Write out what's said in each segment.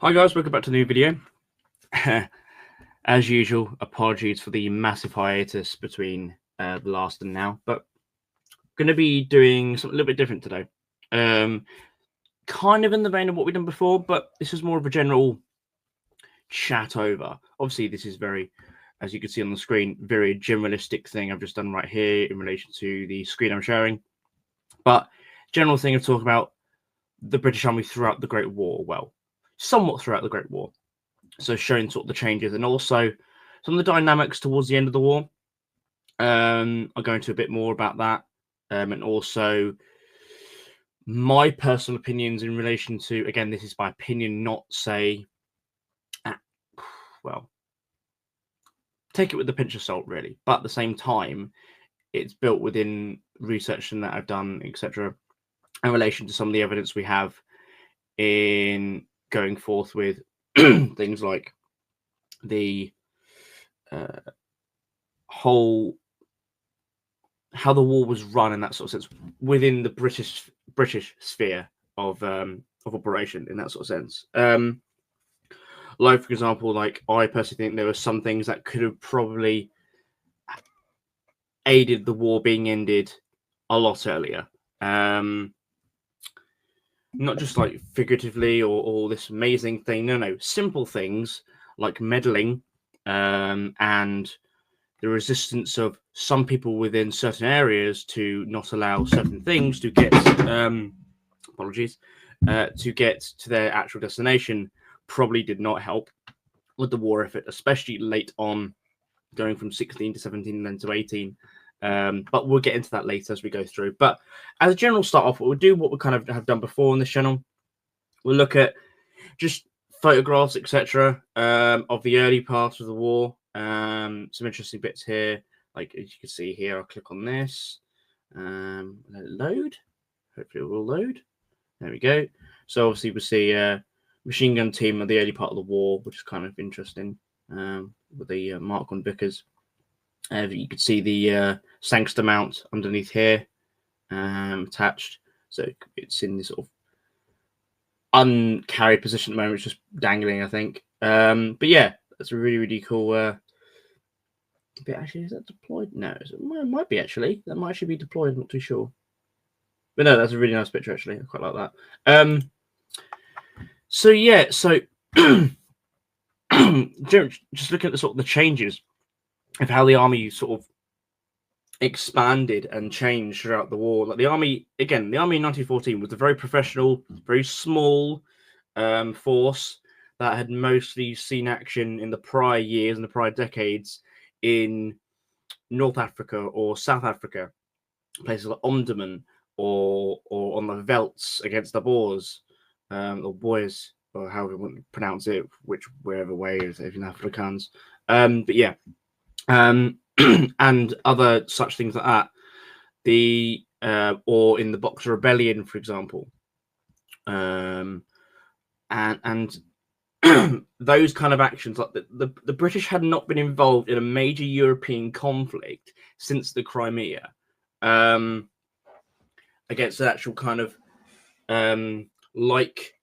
Hi guys, welcome back to the new video. As usual, apologies for the massive hiatus between the last and now, but going to be doing something a little bit different today. Kind of in the vein of what we've done before, but this is more of a general chat over. Obviously, this is very, as you can see on the screen, very generalistic thing I've just done right here in relation to the screen I'm showing. But general thing of talking about the British Army throughout the Great War, well, somewhat throughout the Great War. So showing sort of the changes and also some of the dynamics towards the end of the war. I'll go into a bit more about that, and also my personal opinions in relation to, again, this is my opinion, not say, well, take it with a pinch of salt, really. But at the same time, it's built within research and that I've done, etc., in relation to some of the evidence we have in going forth with things like the whole how the war was run in that sort of sense within the British sphere of operation in that sort of sense. Like for example, like I personally think there were some things that could have probably aided the war being ended a lot earlier. Not just like figuratively or this amazing thing. No, simple things like meddling and the resistance of some people within certain areas to not allow certain things to get to get to their actual destination probably did not help with the war effort, especially late on, going from 16 to 17 and then to 18. But we'll get into that later as we go through. But as a general start off, we'll do what we kind of have done before on this channel. We'll look at just photographs, etc., of the early parts of the war. Some interesting bits here, like as you can see here. I'll click on this, let it load. Hopefully it will load. There we go. So obviously we see a machine gun team of the early part of the war, which is kind of interesting, with the Mark 1 Vickers. You could see the Sangster mount underneath here, attached. So it's in this sort of uncarried position at the moment. It's just dangling, I think. But yeah, that's a really, really cool bit. Actually, is that deployed? No, it might be actually. That might actually be deployed. I'm not too sure. But no, that's a really nice picture actually. I quite like that. So yeah, so just looking at the sort of the changes of how the army sort of expanded and changed throughout the war. Like the army, again, the army in 1914 was a very professional, very small force that had mostly seen action in the prior years and the prior decades in North Africa or South Africa, places like Omdurman or on the Veldts against the Boers, or Boers, or however you want to pronounce it, wherever way is in Afrikaans. But yeah, and other such things like that. The or in the Boxer Rebellion, for example, and those kind of actions, like the British had not been involved in a major European conflict since the Crimea, against an actual kind of like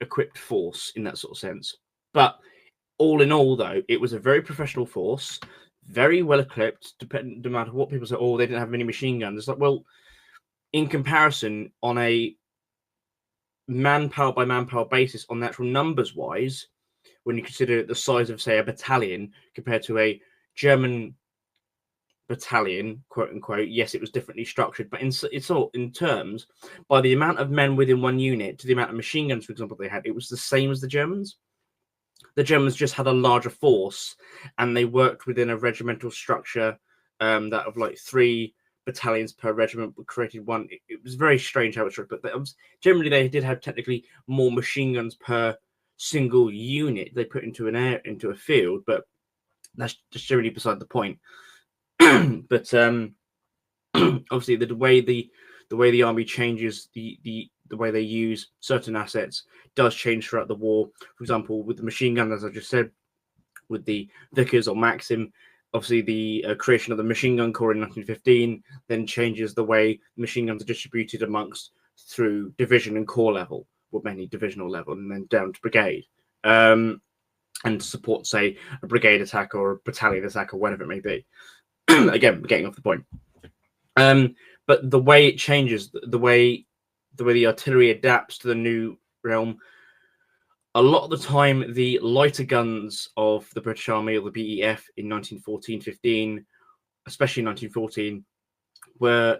equipped force in that sort of sense. But all in all, though, it was a very professional force, very well equipped. No matter what people say, oh, they didn't have many machine guns. It's like, well, in comparison, on a manpower by manpower basis, on the actual numbers wise, when you consider the size of, say, a battalion compared to a German battalion, quote unquote, yes, it was differently structured, but it's all in terms by the amount of men within one unit to the amount of machine guns, for example, they had, it was the same as the Germans. The Germans just had a larger force, and they worked within a regimental structure that of like 3 battalions per regiment, but created one. It was very strange how it's structured, but generally they did have technically more machine guns per single unit they put into a field, but that's just generally beside the point. But obviously the way the army changes, the way they use certain assets does change throughout the war. For example, with the machine gun, as I just said, with the Vickers or Maxim, obviously the creation of the machine gun corps in 1915 then changes the way machine guns are distributed amongst through division and corps level. were mainly divisional level, and then down to brigade, and to support, say, a brigade attack or a battalion attack or whatever it may be. Again, getting off the point. But the way it changes, the way the artillery adapts to the new realm, a lot of the time, the lighter guns of the British Army or the BEF in 1914-15, especially 1914, were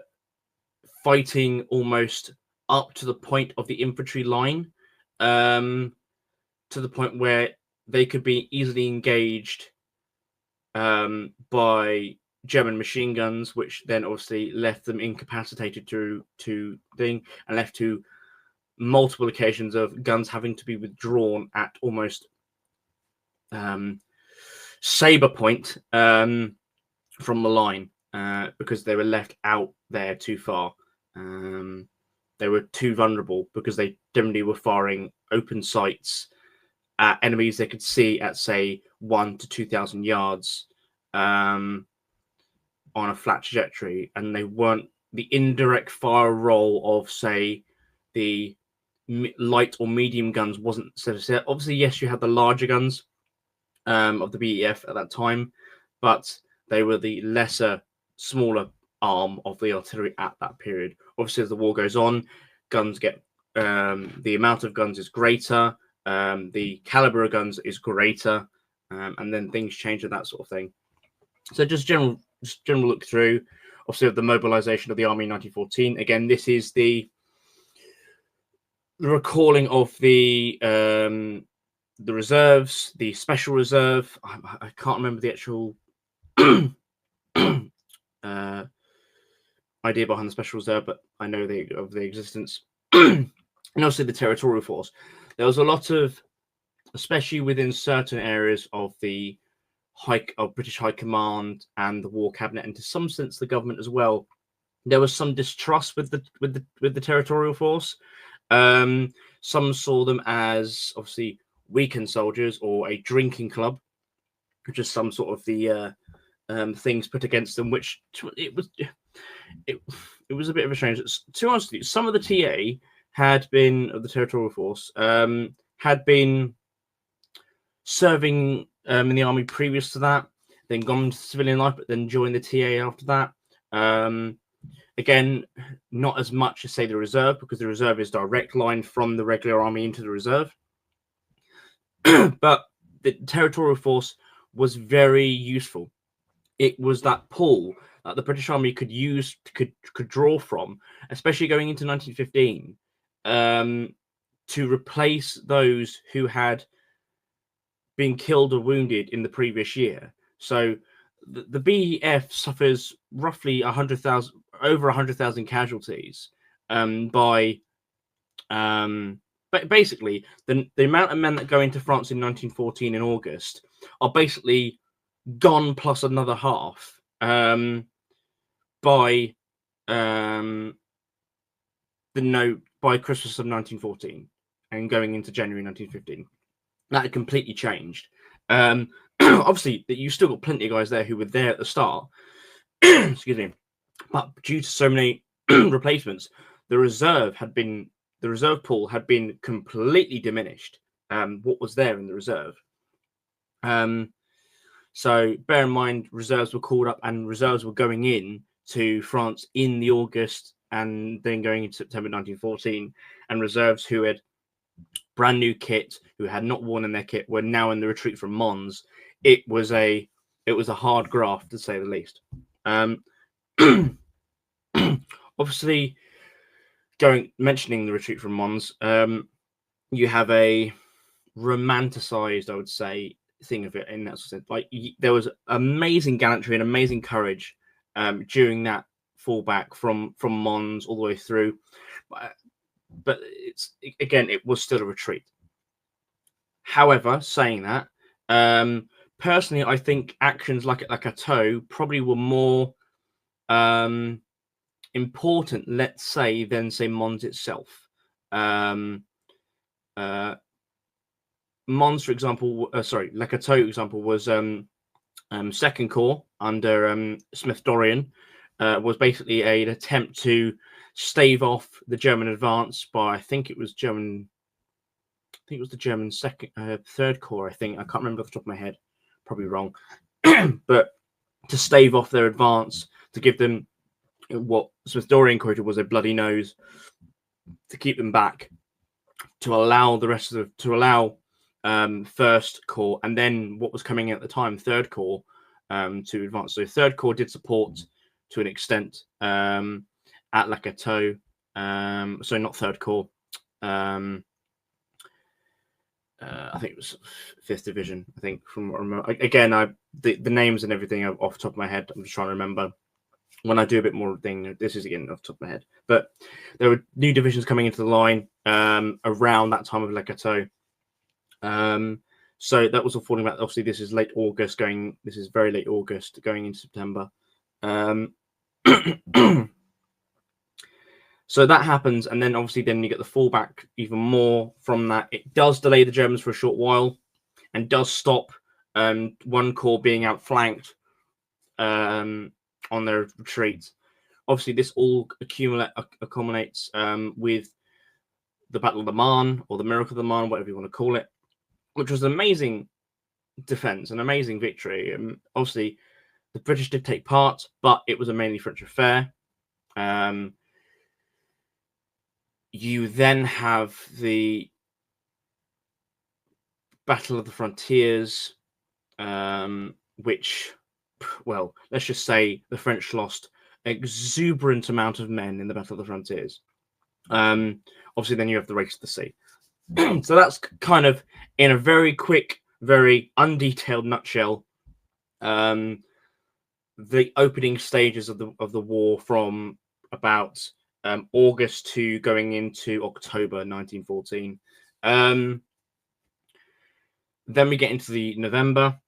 fighting almost up to the point of the infantry line, to the point where they could be easily engaged by German machine guns, which then obviously left them incapacitated to thing, and left to multiple occasions of guns having to be withdrawn at almost saber point from the line, because they were left out there too far. They were too vulnerable because they generally were firing open sights at enemies they could see at, say, 1,000 to 2,000 yards on a flat trajectory, and they weren't the indirect fire role of, say, the light or medium guns wasn't set. Obviously, yes, you had the larger guns of the BEF at that time, but they were the lesser, smaller arm of the artillery at that period. Obviously, as the war goes on, guns get the amount of guns is greater, the caliber of guns is greater, and then things change and that sort of thing. So just general look through, obviously, of the mobilization of the army in 1914. Again, this is the recalling of the reserves, the special reserve. I can't remember the actual idea behind the special reserve, but I know of the existence. And also the territorial force. There was a lot of, especially within certain areas of the British High Command and the War Cabinet, and to some sense the government as well, there was some distrust with the territorial force. Some saw them as obviously weakened soldiers or a drinking club, which is some sort of the things put against them, which it was a bit of a strange. To be honest with you, some of the TA had been of the territorial force had been serving in the army previous to that, then gone to civilian life, but then joined the TA after that. Again, not as much as, say, the reserve, because the reserve is direct line from the regular army into the reserve. But the territorial force was very useful. It was that pool that the British Army could use, could draw from, especially going into 1915, to replace those who had been killed or wounded in the previous year. So the BEF suffers roughly 100,000, over 100,000 casualties by but basically the amount of men that go into France in 1914 in August are basically gone plus another half by Christmas of 1914 and going into January 1915. That had completely changed. Obviously, you still got plenty of guys there who were there at the start. Excuse me. But due to so many replacements, the reserve pool had been completely diminished. What was there in the reserve? So bear in mind, reserves were called up, and reserves were going in to France in the August and then going into September 1914. And reserves who had brand new kit, who had not worn in their kit, were now in the retreat from Mons. It was a hard graft, to say the least. Obviously, mentioning the retreat from Mons, you have a romanticized, I would say, thing of it in that sense. Like, there was amazing gallantry and amazing courage during that fallback from Mons all the way through, but it was still a retreat. However, saying that, personally, I think actions like a toe probably were more important, let's say, than, say, Mons itself. Mons, for example, Le Cateau, for example, was Second Corps under Smith Dorrien, was basically an attempt to stave off the German advance by, I think it was German think it was the German third corps. I think, I can't remember off the top of my head, probably wrong, but to stave off their advance, to give them what Smith Dorrien quoted was a bloody nose, to keep them back, to allow the rest of first corps, and then what was coming at the time, third corps, to advance. So third corps did support to an extent at Le Cateau. So not third corps. I think it was 5th Division. I think, from what I remember. Again, the names and everything are off the top of my head. I'm just trying to remember. When I do a bit more thing, this is again off the top of my head. But there were new divisions coming into the line around that time of Le Cateau. So that was all falling back. Obviously, this is late August going. This is very late August going into September. So that happens, and then obviously then you get the fallback even more from that. It does delay the Germans for a short while, and does stop one corps being outflanked on their retreat. Obviously, this all accumulates with the Battle of the Marne, or the Miracle of the Marne, whatever you want to call it, which was an amazing defense, an amazing victory. Obviously, the British did take part, but it was a mainly French affair. You then have the Battle of the Frontiers, which, well, let's just say the French lost an exuberant amount of men in the Battle of the Frontiers. Obviously, then you have the Race to the Sea. So that's kind of, in a very quick, very undetailed nutshell, the opening stages of the war from about August to going into October 1914. Then we get into the November,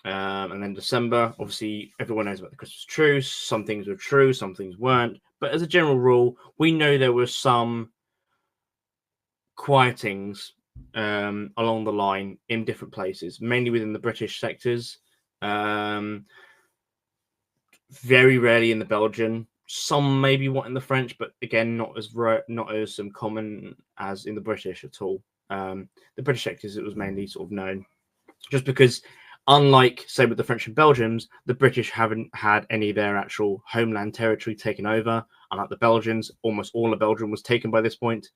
and then December. Obviously, everyone knows about the Christmas truce. Some things were true, some things weren't. But as a general rule, we know there were some quietings along the line in different places, mainly within the British sectors. Very rarely in the Belgian. Some maybe what in the French, but again, not as common as in the British at all. The British sectors, it was mainly sort of known, just because, unlike, say, with the French and Belgians, the British haven't had any of their actual homeland territory taken over. Unlike the Belgians, almost all of Belgium was taken by this point.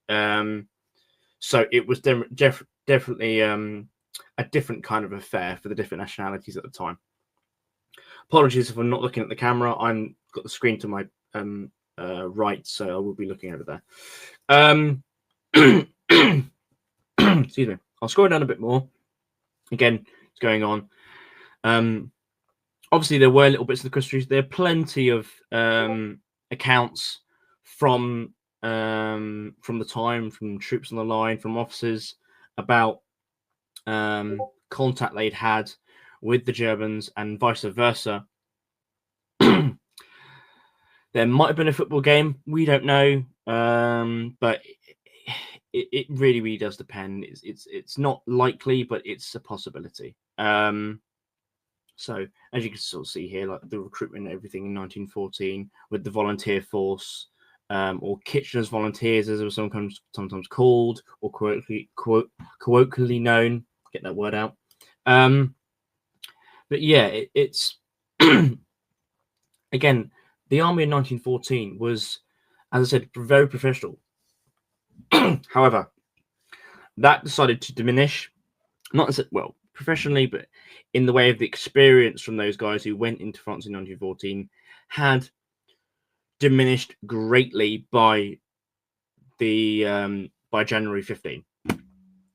So it was definitely a different kind of affair for the different nationalities at the time. Apologies if I'm not looking at the camera. I'm got the screen to my right, so I will be looking over there. Excuse me. I'll scroll down a bit more. Again, it's going on. Obviously, there were little bits of the Christmas truce. There are plenty of accounts from the time, from troops on the line, from officers, about contact they'd had with the Germans and vice versa. There might have been a football game. We don't know, but it really, really does depend. It's not likely, but it's a possibility. So as you can sort of see here, like the recruitment and everything in 1914 with the volunteer force, or Kitchener's Volunteers, as it was sometimes called, or colloquially known. Get that word out. But yeah, it's again, the army in 1914 was, as I said, very professional. However, that decided to diminish, not as well professionally, but in the way of the experience from those guys who went into France in 1914 had diminished greatly by January 15.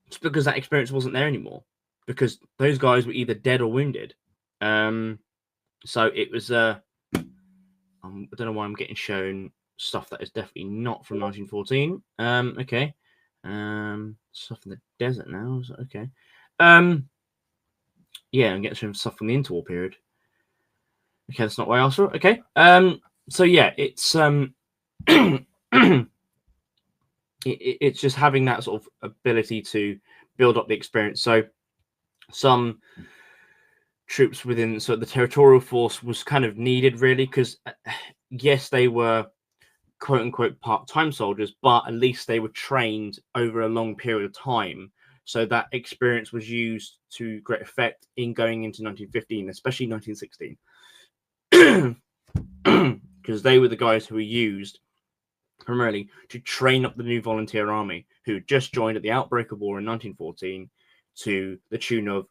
It's because that experience wasn't there anymore, because those guys were either dead or wounded. So it was I don't know why I'm getting shown stuff that is definitely not from 1914. Okay. Stuff in the desert now. Is that okay? Yeah, I'm getting shown stuff from the interwar period. Okay, that's not what I asked for. Okay. So yeah, it's it's just having that sort of ability to build up the experience. So some troops within the territorial force was kind of needed, really, because yes, they were quote unquote part-time soldiers, but at least they were trained over a long period of time. So that experience was used to great effect in going into 1915, especially 1916, because they were the guys who were used primarily to train up the new volunteer army who just joined at the outbreak of war in 1914 to the tune of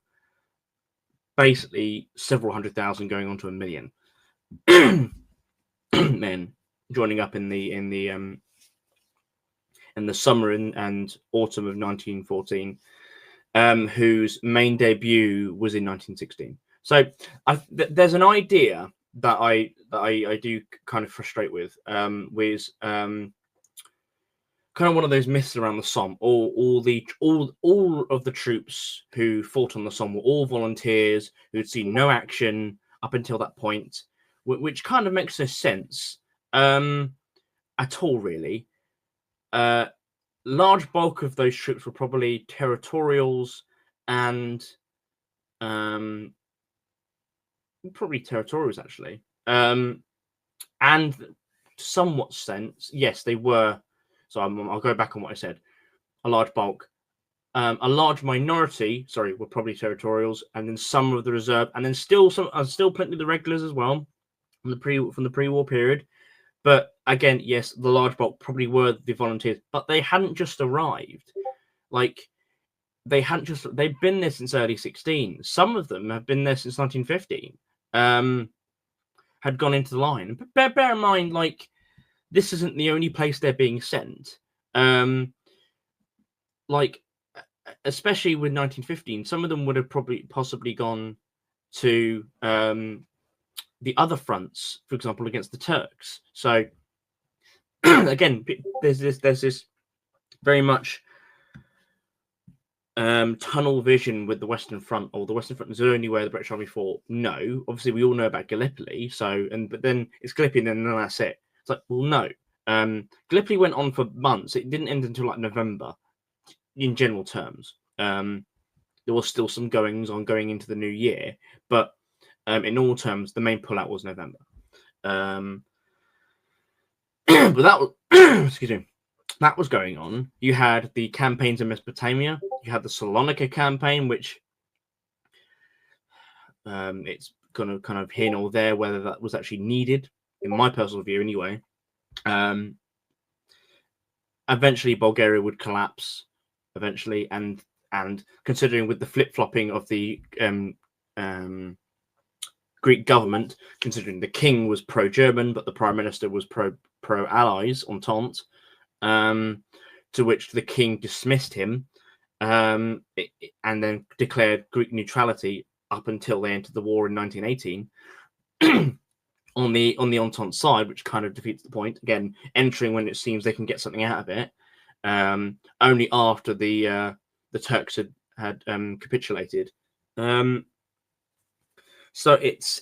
basically several 100,000 going on to 1 million men joining up in the summer and autumn of 1914, whose main debut was in 1916. So there's an idea that I do kind of frustrate with kind of one of those myths around the Somme. All of the troops who fought on the Somme were all volunteers who had seen no action up until that point, which kind of makes no sense at all, really. Large bulk of those troops were probably territorials and probably territorials, actually. And somewhat sense, yes, they were. So I'll go back on what I said. A large bulk. A large minority, were probably territorials, and then some of the reserve, and then still plenty of the regulars as well from the pre-war period. But again, yes, the large bulk probably were the volunteers, but they hadn't just arrived. Like, they've been there since early 16. Some of them have been there since 1915. Had gone into the line. But bear in mind, like, this isn't the only place they're being sent. Like, especially with 1915, some of them would have possibly gone to the other fronts, for example, against the Turks. So again, there's this very much tunnel vision with the Western Front, or the Western Front is only where the British Army fought. No, obviously we all know about Gallipoli. But then it's Gallipoli, and then that's it. It's like, well, no. Gallipoli went on for months. It didn't end until like November, in general terms. There was still some goings on going into the new year, but in all terms, the main pullout was November. But that was, excuse me, that was going on. You had the campaigns in Mesopotamia. You had the Salonika campaign, which it's kind of here nor there whether that was actually needed, in my personal view, anyway. Eventually, Bulgaria would collapse. Eventually, and considering with the flip-flopping of the Greek government, considering the king was pro-German, but the prime minister was pro-allies, Entente, to which the king dismissed him, and then declared Greek neutrality up until they entered the war in 1918. on the Entente side, which kind of defeats the point. Again, entering when it seems they can get something out of it, only after the Turks had capitulated. So it's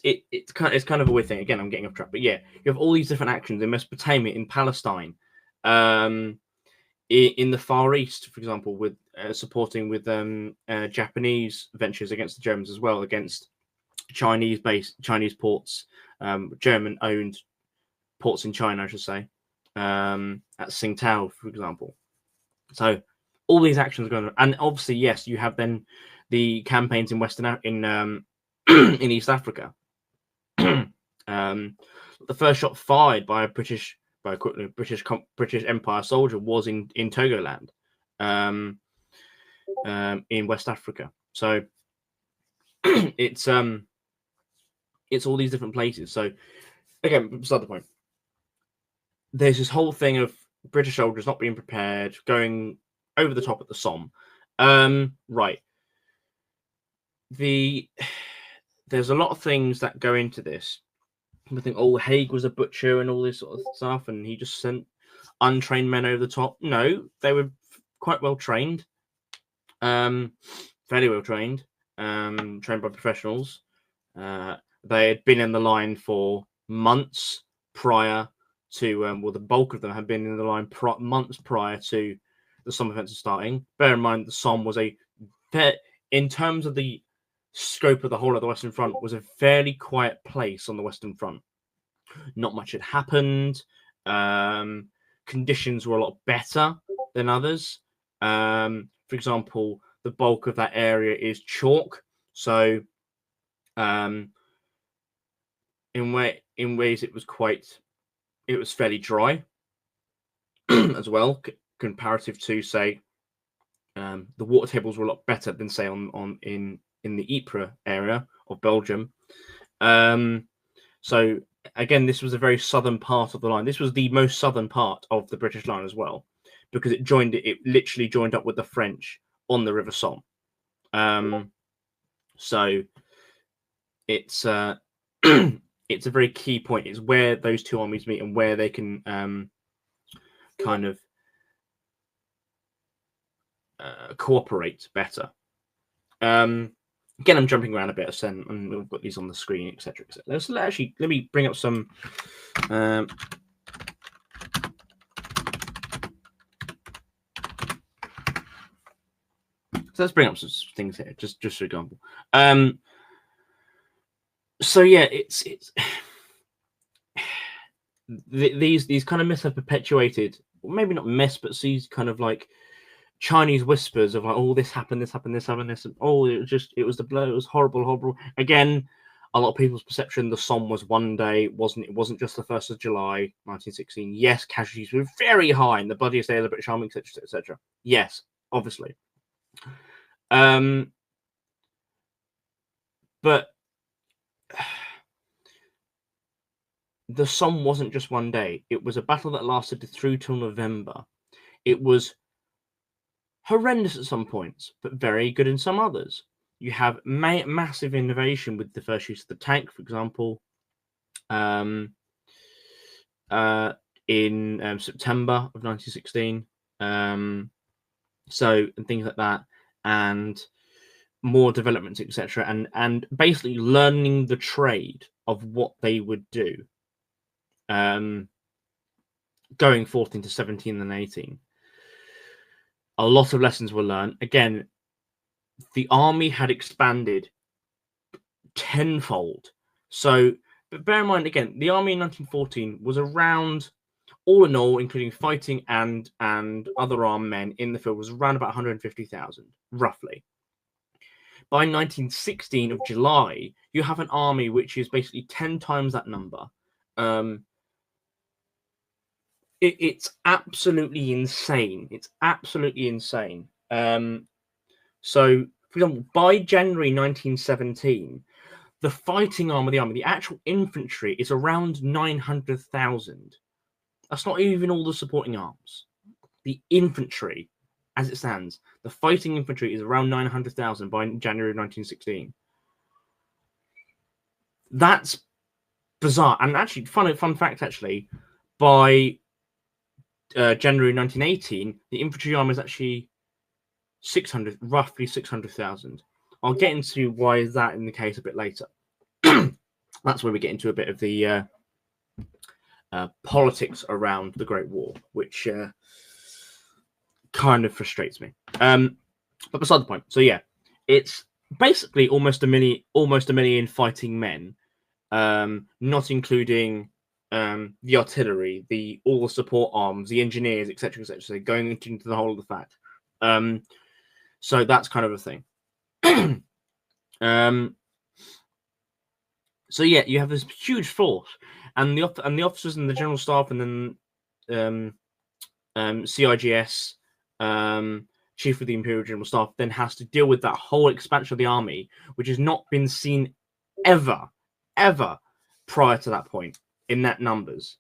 kind of a weird thing. Again, I'm getting off track, but yeah, you have all these different actions in Mesopotamia, in Palestine, in the Far East, for example, with supporting with Japanese ventures against the Germans as well, against Chinese ports, German-owned ports in China, I should say, at Tsingtao, for example. So all these actions going on, and obviously, yes, you have then the campaigns in in East Africa. The first shot fired by a British Empire soldier was in Togoland, in West Africa. So it's all these different places. So again, beside the point, there's this whole thing of British soldiers not being prepared, going over the top at the Somme. Right. There's a lot of things that go into this. I think, Haig was a butcher and all this sort of stuff, and he just sent untrained men over the top. No, they were quite well trained, fairly well trained, trained by professionals. They had been in the line for months prior to, the bulk of them had been in the line months prior to the Somme offensive starting. Bear in mind, the Somme was in terms of the scope of the whole of the Western Front, was a fairly quiet place on the Western Front. Not much had happened. conditions were a lot better than others. For example, the bulk of that area is chalk, so in ways it was fairly dry as well, comparative to, say, the water tables were a lot better than, say, in the Ypres area of Belgium. So again, this was a very southern part of the line. This was the most southern part of the British line as well, because it literally joined up with the French on the River Somme. So it's it's a very key point. It's where those two armies meet and where they can kind of cooperate better. Again, I'm jumping around a bit, and we've got these on the screen, etc. Let me bring up some. So let's bring up some things here, just for example. So yeah, it's these kind of myths have perpetuated, maybe not myths, but these kind of like Chinese whispers of like, oh, this happened, and oh, it was the blow, it was horrible. Again, a lot of people's perception, the Somme was one day, it wasn't just the 1st of July 1916. Yes, casualties were very high in the bloodiest day of the British Army, etc. Yes, obviously. But the Somme wasn't just one day. It was a battle that lasted through till November. It was horrendous at some points, but very good in some others. You have massive innovation with the first use of the tank, for example, in September of 1916. And things like that, and more developments, etc. And basically learning the trade of what they would do, going forth into 17 and 18. A lot of lessons were learned. Again, the army had expanded tenfold. So, but bear in mind, again, the army in 1914 was around, all in all, including fighting and other armed men in the field, was around about 150,000, roughly. By 1916 of July, you have an army which is basically 10 times that number. It's absolutely insane. So, for example, by January 1917, the fighting arm of the army, the actual infantry, is around 900,000. That's not even all the supporting arms. The infantry, as it stands, the fighting infantry is around 900,000 by January 1916. That's bizarre. And actually, fun fact, actually, by January 1918, the infantry arm is actually roughly 600,000. I'll get into why is that in the case a bit later. That's where we get into a bit of the politics around the Great War, which kind of frustrates me. But beside the point. So yeah, it's basically almost a million fighting men, not including the artillery, all the support arms, the engineers, etc., so going into the whole of the fact. So that's kind of a thing. So yeah, you have this huge force, and the officers and the general staff, and then CIGS, Chief of the Imperial General Staff, then has to deal with that whole expansion of the army, which has not been seen ever prior to that point in that numbers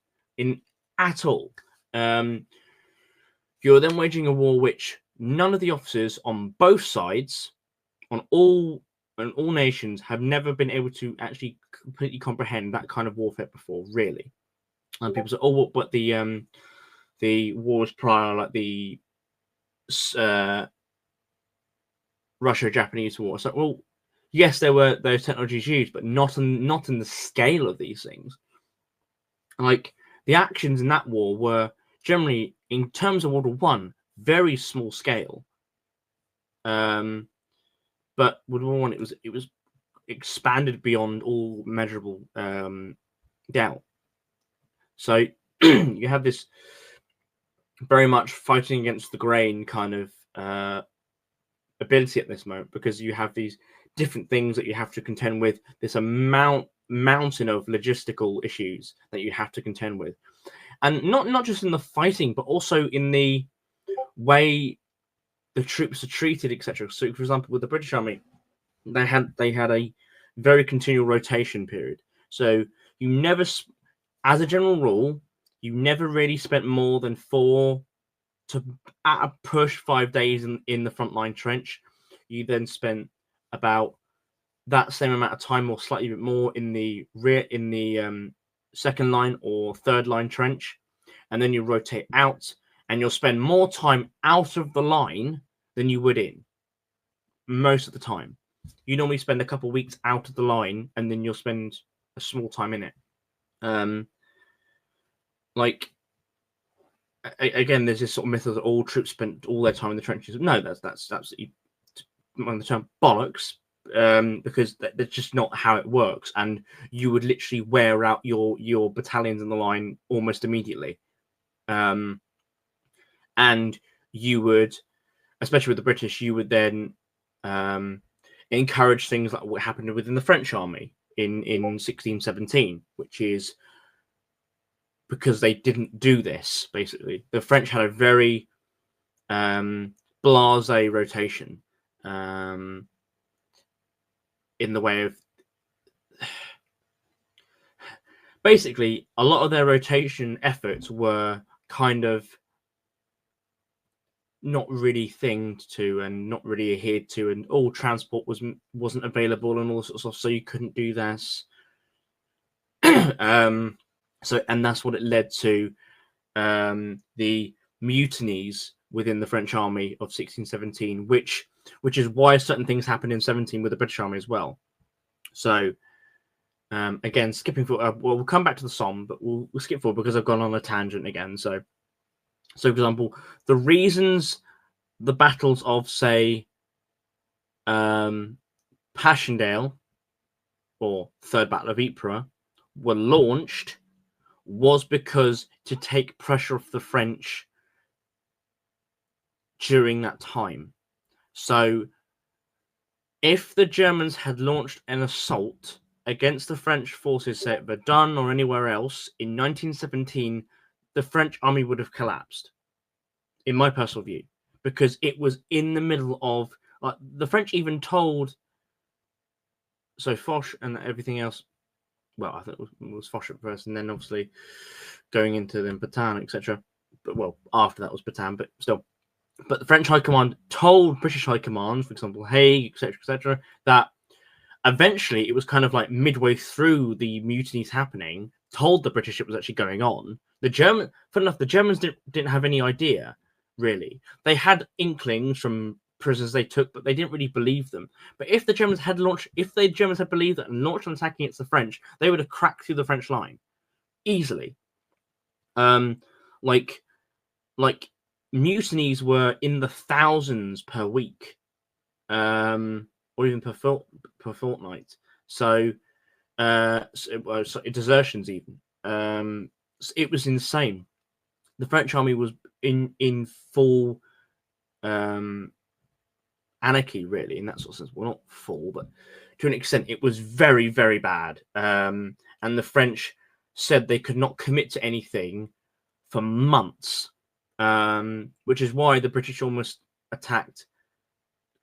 at all. You're then waging a war which none of the officers on both sides, on all nations, have never been able to actually completely comprehend that kind of warfare before, really. And people say, "Oh, but the wars prior, like the Russia-Japanese war." So, well, yes, there were those technologies used, but not in the scale of these things. Like, the actions in that war were generally, in terms of World War I, very small scale. But World War I, it was expanded beyond all measurable doubt. So you have this very much fighting against the grain kind of ability at this moment, because you have these different things that you have to contend with, this mountain of logistical issues that you have to contend with, and not just in the fighting, but also in the way the troops are treated, etc. So, for example, with the British Army, they had a very continual rotation period. So you never, as a general rule, you never really spent more than 4 to, at a push, 5 days in the frontline trench. You then spent about that same amount of time, or slightly bit more, in the rear, in the second line or third line trench, and then you rotate out, and you'll spend more time out of the line than you would in. Most of the time, you normally spend a couple of weeks out of the line, and then you'll spend a small time in it. Like, again, there's this sort of myth that all troops spent all their time in the trenches. No, that's absolutely, on the term, bollocks. Because that's just not how it works, and you would literally wear out your battalions in the line almost immediately. And you would, especially with the British, you would then encourage things like what happened within the French army in 1617, which is because they didn't do this. Basically, the French had a very blasé rotation, in the way of, basically, a lot of their rotation efforts were kind of not really thinged to and not really adhered to, and all transport wasn't available and all sorts of stuff, so you couldn't do this. So, and that's what it led to, the mutinies within the French army of 1617, which is why certain things happened in 17 with the British army as well. So, again, skipping forward, we'll come back to the Somme, but we'll skip forward because I've gone on a tangent again. So for example, the reasons the battles of, say, Passchendaele or Third Battle of Ypres were launched was because to take pressure off the French during that time. So if the Germans had launched an assault against the French forces, say at Verdun or anywhere else in 1917, the French army would have collapsed, in my personal view, because it was in the middle of, the French even told, so Foch and everything else, well, I think it was Foch at first, and then obviously going into the Bataan, etc. But, well, after that was Bataan, but still. But the French High Command told British High Command, for example, Haig, etc., that eventually it was kind of like midway through the mutinies happening, told the British it was actually going on. The Germans didn't have any idea, really. They had inklings from prisoners they took, but they didn't really believe them. But if the Germans had believed that and launched an attack against the French, they would have cracked through the French line easily. Like mutinies were in the thousands per week, or even per fortnight. So, desertions even. It was insane. The French army was in full anarchy, really, in that sort of sense. Well, not full, but to an extent, it was very, very bad. And the French said they could not commit to anything for months, which is why the British almost attacked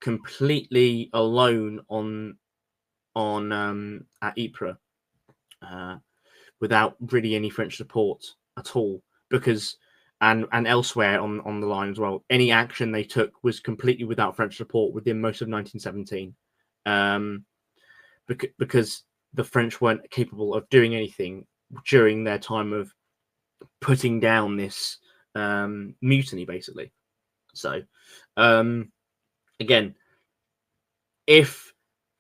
completely alone at Ypres, without really any French support at all, because and elsewhere on the line as well, any action they took was completely without French support within most of 1917, because the French weren't capable of doing anything during their time of putting down this mutiny, basically. So, again, if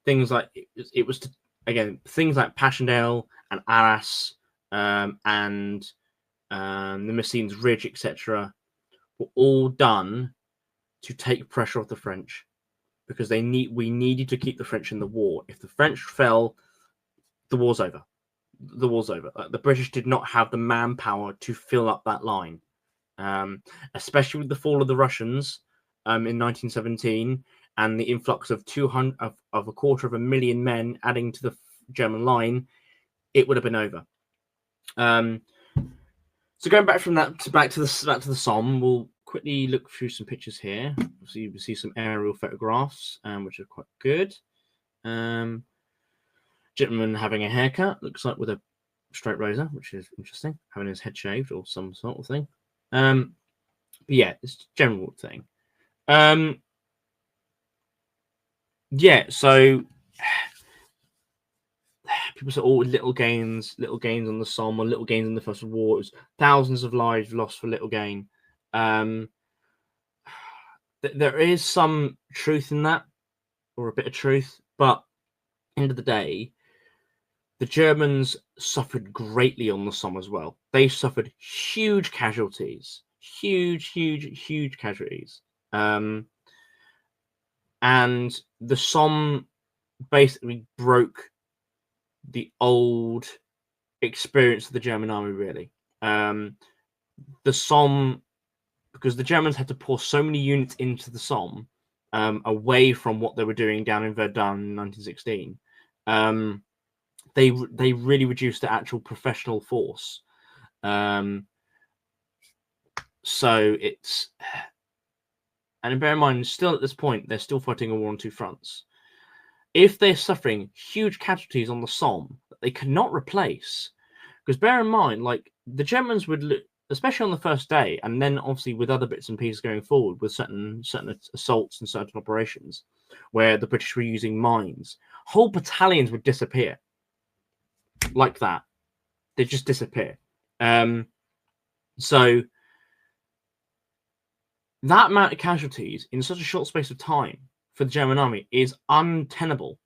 things like it was to, again, things like Passchendaele and Arras, and the Messines Ridge, etc., were all done to take pressure off the French, because we needed to keep the French in the war. If the French fell, the war's over. the war's over. The British did not have the manpower to fill up that line, especially with the fall of the Russians in 1917 and the influx of 200 of a quarter of a million men adding to the German line. It would have been over. So going back from that back to the Somme, we'll quickly look through some pictures here. So you can see some aerial photographs, which are quite good. Gentleman having a haircut, looks like with a straight razor, which is interesting. Having his head shaved or some sort of thing. But yeah, it's a general thing. Yeah, so people say, "Oh, little gains on the Somme, or little gains in the First World War." It was thousands of lives lost for little gain. There is some truth in that, or a bit of truth, but at the end of the day, the Germans suffered greatly on the Somme as well. They suffered huge casualties, huge casualties. And the Somme basically broke the old experience of the German army, really. The Somme, because the Germans had to pour so many units into the Somme, away from what they were doing down in Verdun in 1916, they really reduced the actual professional force. So it's, and bear in mind, still at this point, they're still fighting a war on two fronts. If they're suffering huge casualties on the Somme that they cannot replace, because bear in mind, like the Germans would, especially on the first day, and then obviously with other bits and pieces going forward with certain assaults and certain operations, where the British were using mines, whole battalions would disappear like that. They just disappear. So that amount of casualties in such a short space of time for the German army is untenable.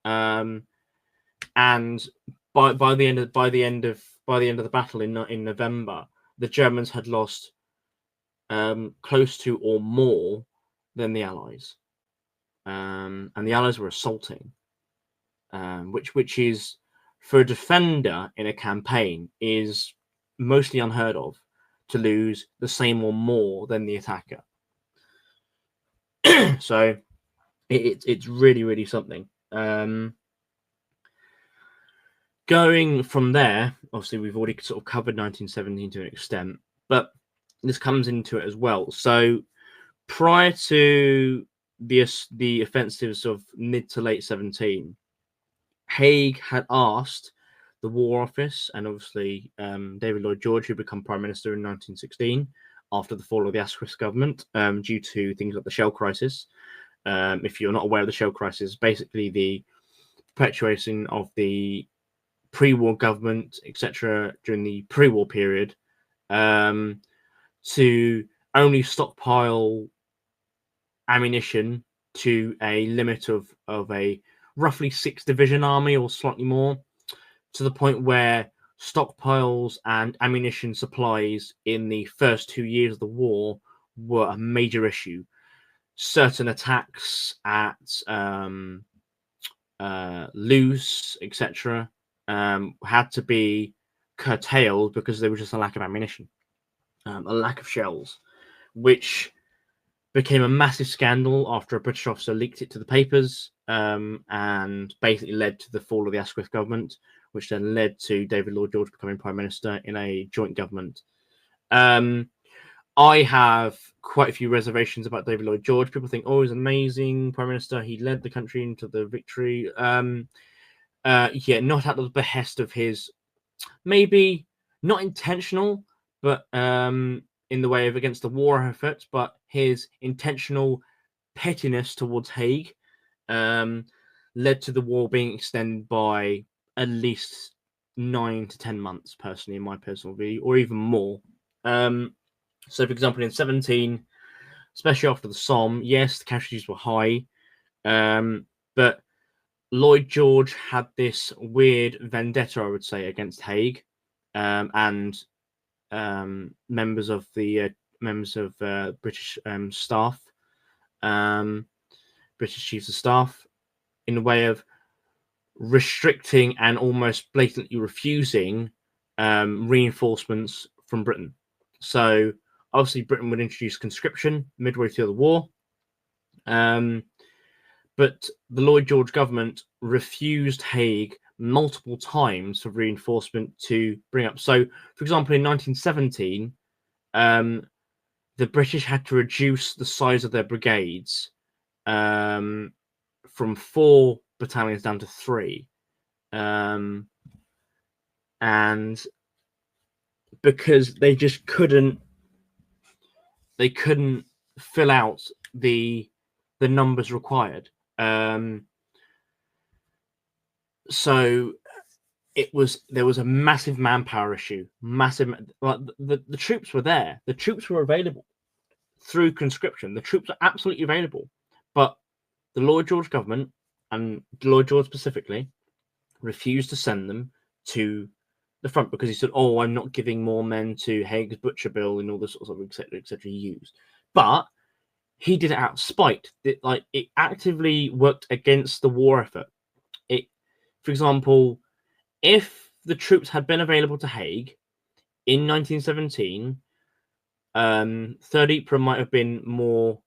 And by the end of the battle in November, the Germans had lost close to or more than the Allies, and the Allies were assaulting, which is, for a defender in a campaign, is mostly unheard of, to lose the same or more than the attacker. So it's really something. Going from there, obviously we've already sort of covered 1917 to an extent, but this comes into it as well. So prior to the offensives of mid to late 17, Haig had asked the War Office and obviously David Lloyd George, who became Prime Minister in 1916 after the fall of the Asquith government, due to things like the Shell crisis. If you're not aware of the Shell crisis, basically the perpetuation of the pre-war government, etc., during the pre-war period, to only stockpile ammunition to a limit of a roughly 6-division army or slightly more, to the point where stockpiles and ammunition supplies in the first 2 years of the war were a major issue. Certain attacks at Loos, etc., had to be curtailed because there was just a lack of ammunition, a lack of shells, which became a massive scandal after a British officer leaked it to the papers, and basically led to the fall of the Asquith government, which then led to David Lloyd George becoming Prime Minister in a joint government. I have quite a few reservations about David Lloyd George. People think, oh, he's an amazing Prime Minister. He led the country into the victory. Yeah, not at the behest of his, maybe not intentional, but in the way of against the war effort, but his intentional pettiness towards Haig led to the war being extended by at least 9 to 10 months, personally, in my personal view, or even more. So, for example, in 17, especially after the Somme, yes, the casualties were high, but Lloyd George had this weird vendetta, I would say, against Haig, and members of British staff, British chiefs of staff, in the way of restricting and almost blatantly refusing reinforcements from Britain. So obviously Britain would introduce conscription midway through the war, but the Lloyd George government refused Haig multiple times for reinforcement to bring up. So, for example, in 1917, the British had to reduce the size of their brigades from 4 battalions down to 3. And because they just couldn't fill out the numbers required. So there was a massive manpower issue. Like the troops were there. The troops were available through conscription. The troops are absolutely available, but the Lloyd George government, and Lloyd George specifically, refused to send them to the front because he said, "Oh, I'm not giving more men to Haig's butcher bill and all this sort of etc. He used." But he did it out of spite. It actively worked against the war effort. For example, if the troops had been available to Haig in 1917, 3rd Ypres might have been more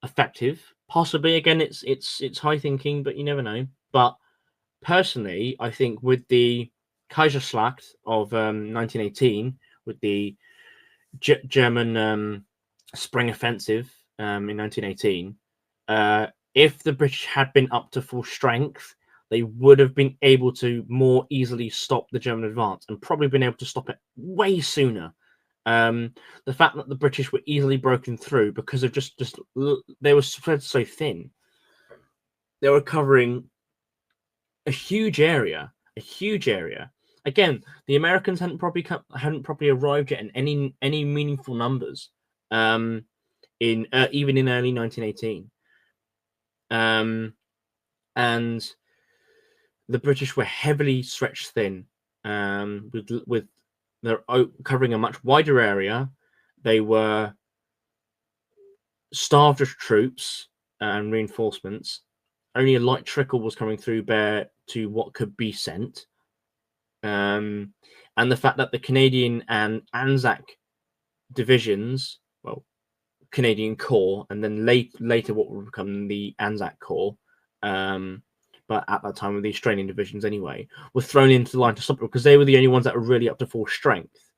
effective. Possibly, again, it's high thinking, but you never know. But personally, I think with the Kaiserschlacht of 1918, with the German spring offensive in 1918, if the British had been up to full strength, they would have been able to more easily stop the German advance and probably been able to stop it way sooner. The fact that the British were easily broken through because of just they were spread so thin. They were covering a huge area. Again, the Americans hadn't probably arrived yet in any meaningful numbers. Even in early 1918, and the British were heavily stretched thin, with they're covering a much wider area. They were starved of troops and reinforcements. Only a light trickle was coming through bare to what could be sent. And the fact that the Canadian and Anzac divisions, well, Canadian Corps, and then later what would become the Anzac Corps, but at that time with the Australian divisions anyway, were thrown into the line to stop it because they were the only ones that were really up to full strength.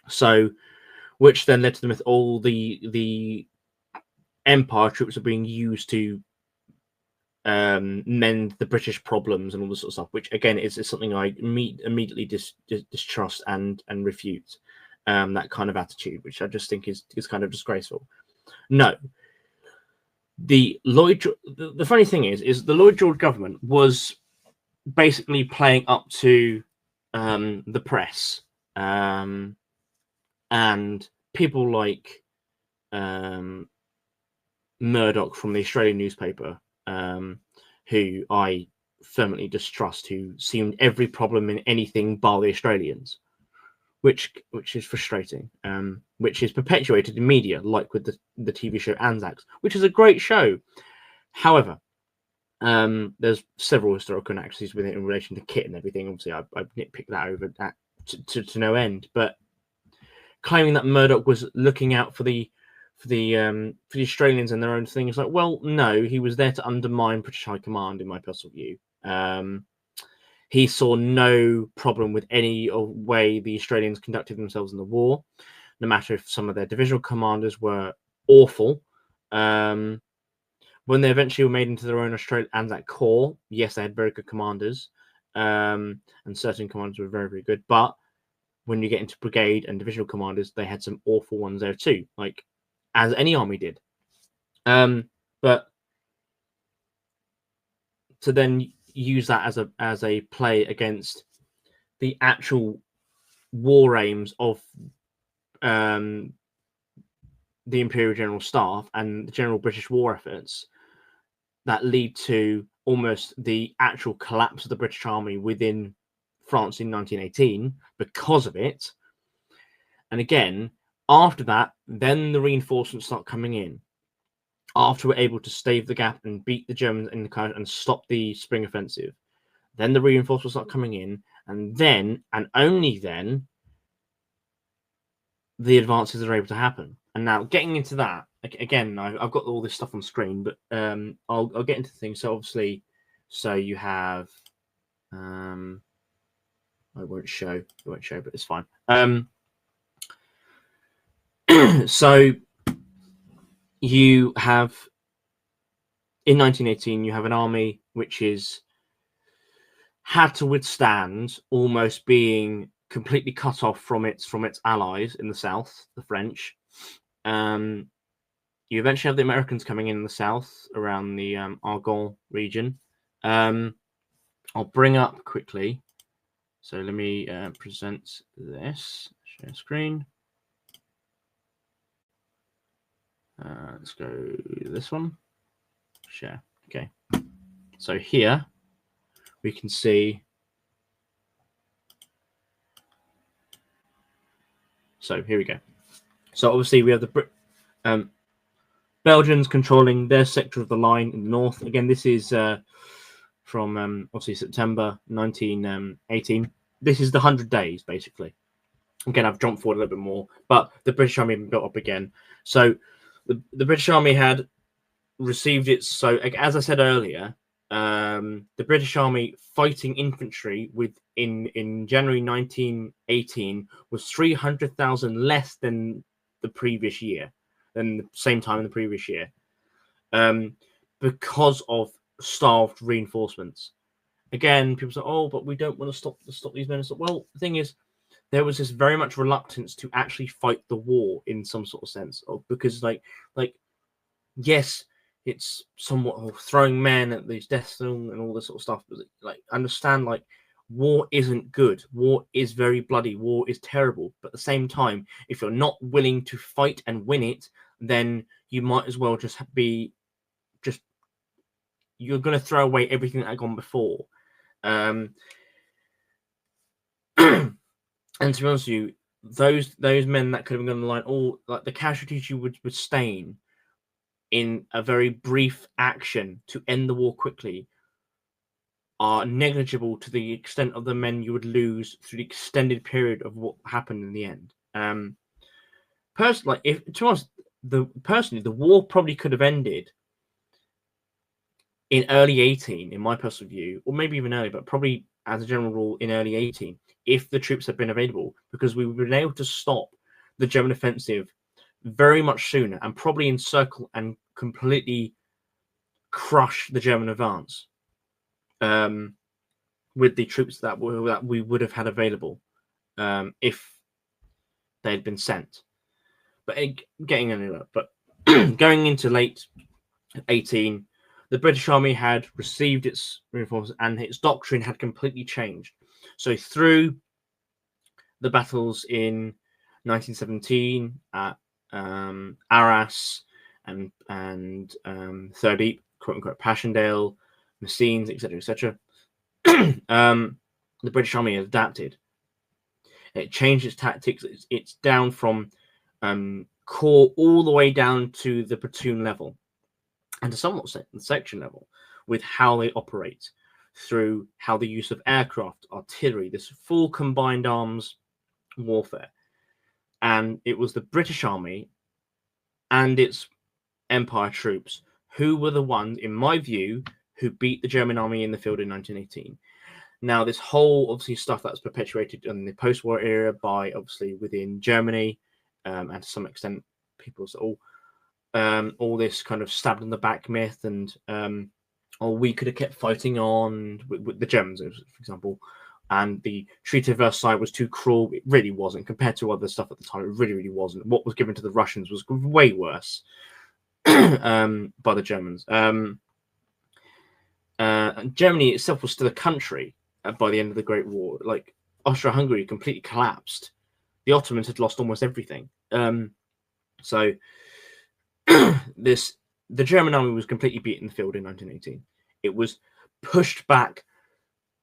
So, which then led to them with all the Empire troops are being used to mend the British problems and all this sort of stuff, which again is something I immediately distrust and refute. That kind of attitude, which I just think is kind of disgraceful. No, the funny thing is the Lloyd George government was basically playing up to the press and people like Murdoch from the Australian newspaper, who I firmly distrust, who seemed every problem in anything bar the Australians, which is frustrating, which is perpetuated in media, like with the TV show Anzacs, which is a great show. However, there's several historical inaccuracies with it in relation to kit and everything. Obviously, I nitpicked that over to no end. But claiming that Murdoch was looking out for the Australians and their own thing is like, well, no, he was there to undermine British High Command, in my personal view. He saw no problem with any way the Australians conducted themselves in the war, no matter if some of their divisional commanders were awful. When they eventually were made into their own Australian Anzac Corps, yes, they had very good commanders, and certain commanders were very, very good. But when you get into brigade and divisional commanders, they had some awful ones there too, like as any army did. But to then use that as a play against the actual war aims of the Imperial General Staff and the general British war efforts that lead to almost the actual collapse of the British Army within France in 1918 because of it. And again, after that, then the reinforcements start coming in. after we're able to stave the gap and beat the Germans in the country and stop the spring offensive, then the reinforcements start coming in, and then, and only then, the advances are able to happen. And now, getting into that again, I've got all this stuff on screen, but I'll get into things. So obviously, so you have, I won't show, but it's fine. So you have, in 1918, you have an army which is had to withstand almost being completely cut off from its allies in the south, the French. You eventually have the Americans coming in the south around the Argonne region. I'll bring up quickly. So let me present this. Share screen. Let's go this one. Share. Okay. So here we can see. So here we go. So obviously we have the Belgians controlling their sector of the line in the north. Again, this is from obviously September 1918. This is the 100 days, basically. Again, I've jumped forward a little bit more, but the British Army had built up again. So the British Army had received its. So as I said earlier, the British Army fighting infantry in January 1918 was 300,000 less than the previous year, than the same time in the previous year, because of starved reinforcements. Again, people say, "Oh, but we don't want to stop these men." Well, the thing is, there was this very much reluctance to actually fight the war in some sort of sense, because like yes, it's somewhat throwing men at these death zone and all this sort of stuff, but like understand, like, war isn't good. War is very bloody. War is terrible. But at the same time, if you're not willing to fight and win it, then you might as well just you're going to throw away everything that had gone before. And to be honest with you, those men that could have gone on the line, all like the casualties you would sustain in a very brief action to end the war quickly are negligible to the extent of the men you would lose through the extended period of what happened in the end. Personally, the war probably could have ended in early 18, in my personal view, or maybe even earlier, but probably as a general rule in early 18, if the troops had been available, because we would have been able to stop the German offensive very much sooner and probably encircle and completely crush the German advance with the troops that we would have had available if they had been sent. But getting into that, but going into late 18, the British Army had received its reinforcements and its doctrine had completely changed. So through the battles in 1917 at Arras and Third Ypres, quote unquote Passchendaele, Messines, etc., the British Army adapted. It changed its tactics. It's down from corps all the way down to the platoon level, and to somewhat section level, with how they operate, through how the use of aircraft, artillery, this full combined arms warfare. And it was the British Army and its Empire troops who were the ones, in my view, who beat the German army in the field in 1918. Now, this whole, obviously, stuff that's perpetuated in the post-war era by, obviously, within Germany, and to some extent, people say, all this kind of stabbed in the back myth, and we could have kept fighting on with the Germans, for example, and the Treaty of Versailles was too cruel. It really wasn't, compared to other stuff at the time. It really, really wasn't. What was given to the Russians was way worse by the Germans. Germany itself was still a country by the end of the Great War. Like, Austria-Hungary completely collapsed. The Ottomans had lost almost everything. So the German army was completely beaten in the field in 1918. It was pushed back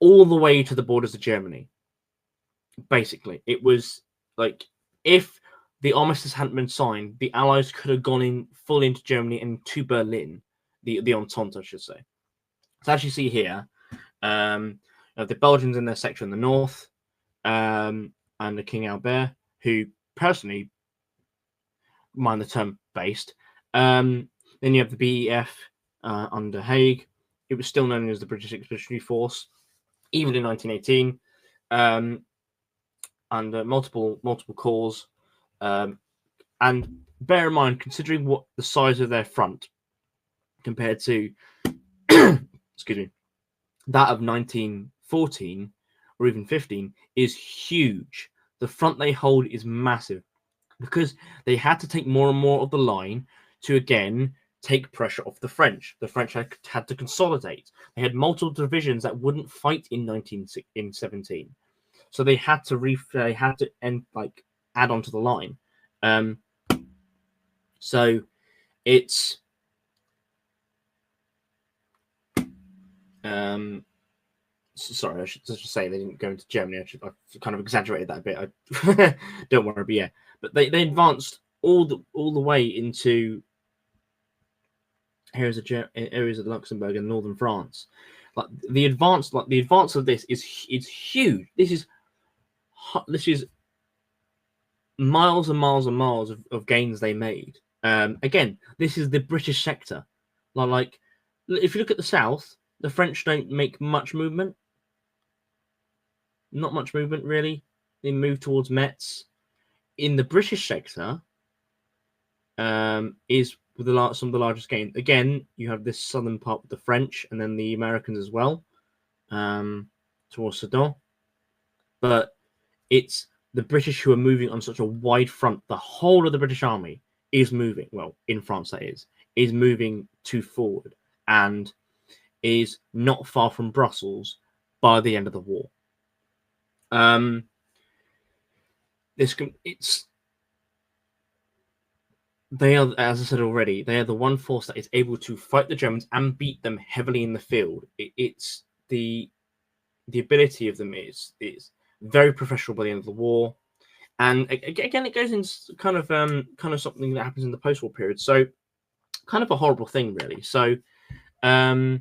all the way to the borders of Germany. Basically, it was like, if the armistice hadn't been signed, the Allies could have gone in full into Germany and to Berlin, the Entente, I should say. So as you see here, the Belgians in their sector in the north, and the King Albert, who personally, mind the term, based. Then you have the BEF under Haig. It was still known as the British Expeditionary Force, even in 1918, under multiple corps. And bear in mind, considering what the size of their front compared to, excuse me, that of 1914 or even 15 is huge. The front they hold is massive because they had to take more and more of the line to again take pressure off the French. The French had to consolidate. They had multiple divisions that wouldn't fight in 17, so they had to add on to the line. So it's sorry, I should just say they didn't go into Germany. I kind of exaggerated that a bit. I don't worry, but yeah. But they advanced all the way into areas of Luxembourg and northern France. Like the advance of this is huge. This is miles and miles and miles of gains they made. Again, this is the British sector. Like if you look at the south, the French don't make much movement. Not much movement, really. They move towards Metz. In the British sector, is some of the largest gains. Again, you have this southern part with the French and then the Americans as well, towards Sedan. But it's the British who are moving on such a wide front. The whole of the British Army is moving, well, in France that is moving forward and is not far from Brussels by the end of the war. They are, as I said already, they are the one force that is able to fight the Germans and beat them heavily in the field. It's the ability of them is very professional by the end of the war, and again it goes into kind of something that happens in the post-war period. So, kind of a horrible thing, really. So, go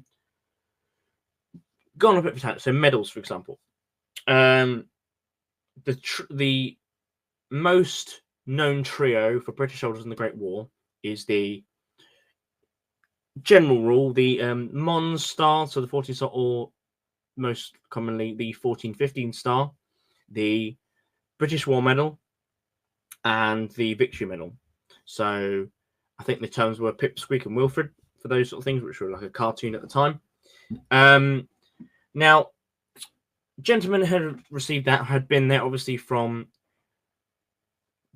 on a bit of time. So, medals, for example. The most known trio for British soldiers in the Great War is the general rule, the Mons Star, so the 14 star, or most commonly the 14-15 star, the British War Medal, and the Victory Medal. So I think the terms were Pipsqueak and Wilfred for those sort of things, which were like a cartoon at the time. Now, gentlemen had received that, had been there obviously from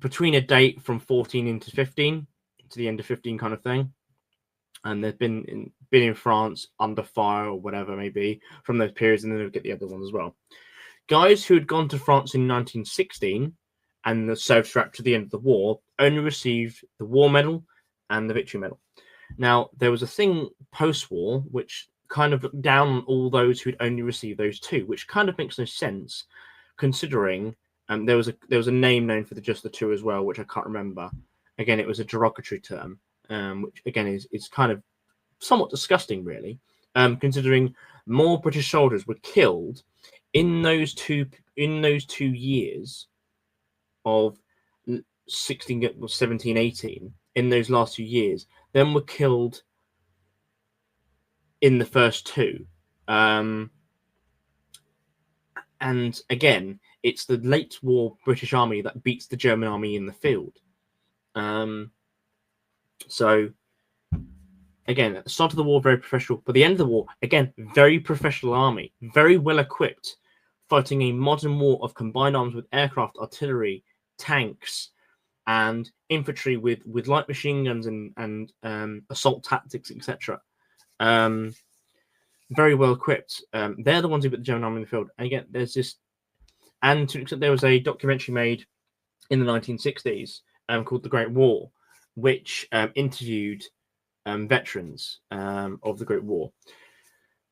between a date from 14 into 15 to the end of 15 kind of thing, and they've been in France under fire or whatever it may be from those periods, and then they'll get the other ones as well. Guys who had gone to France in 1916 and served throughout to the end of the war only received the War Medal and the Victory Medal. Now, there was a thing post-war which kind of looked down on all those who'd only received those two, which kind of makes no sense, considering there was a name known for just the two as well, which I can't remember. Again, it was a derogatory term, which again is kind of somewhat disgusting, really, considering more British soldiers were killed in those 2 years of 17, 18, in those last 2 years, than were killed in the first two. And again, it's the late war British Army that beats the German Army in the field. So again, at the start of the war, very professional, but the end of the war, again, very professional army, very well equipped, fighting a modern war of combined arms with aircraft, artillery, tanks, and infantry with light machine guns and assault tactics, etc. Very well equipped. They're the ones who put the German army in the field. And again, there's this, and to accept, there was a documentary made in the 1960s called The Great War, which interviewed veterans of the Great War.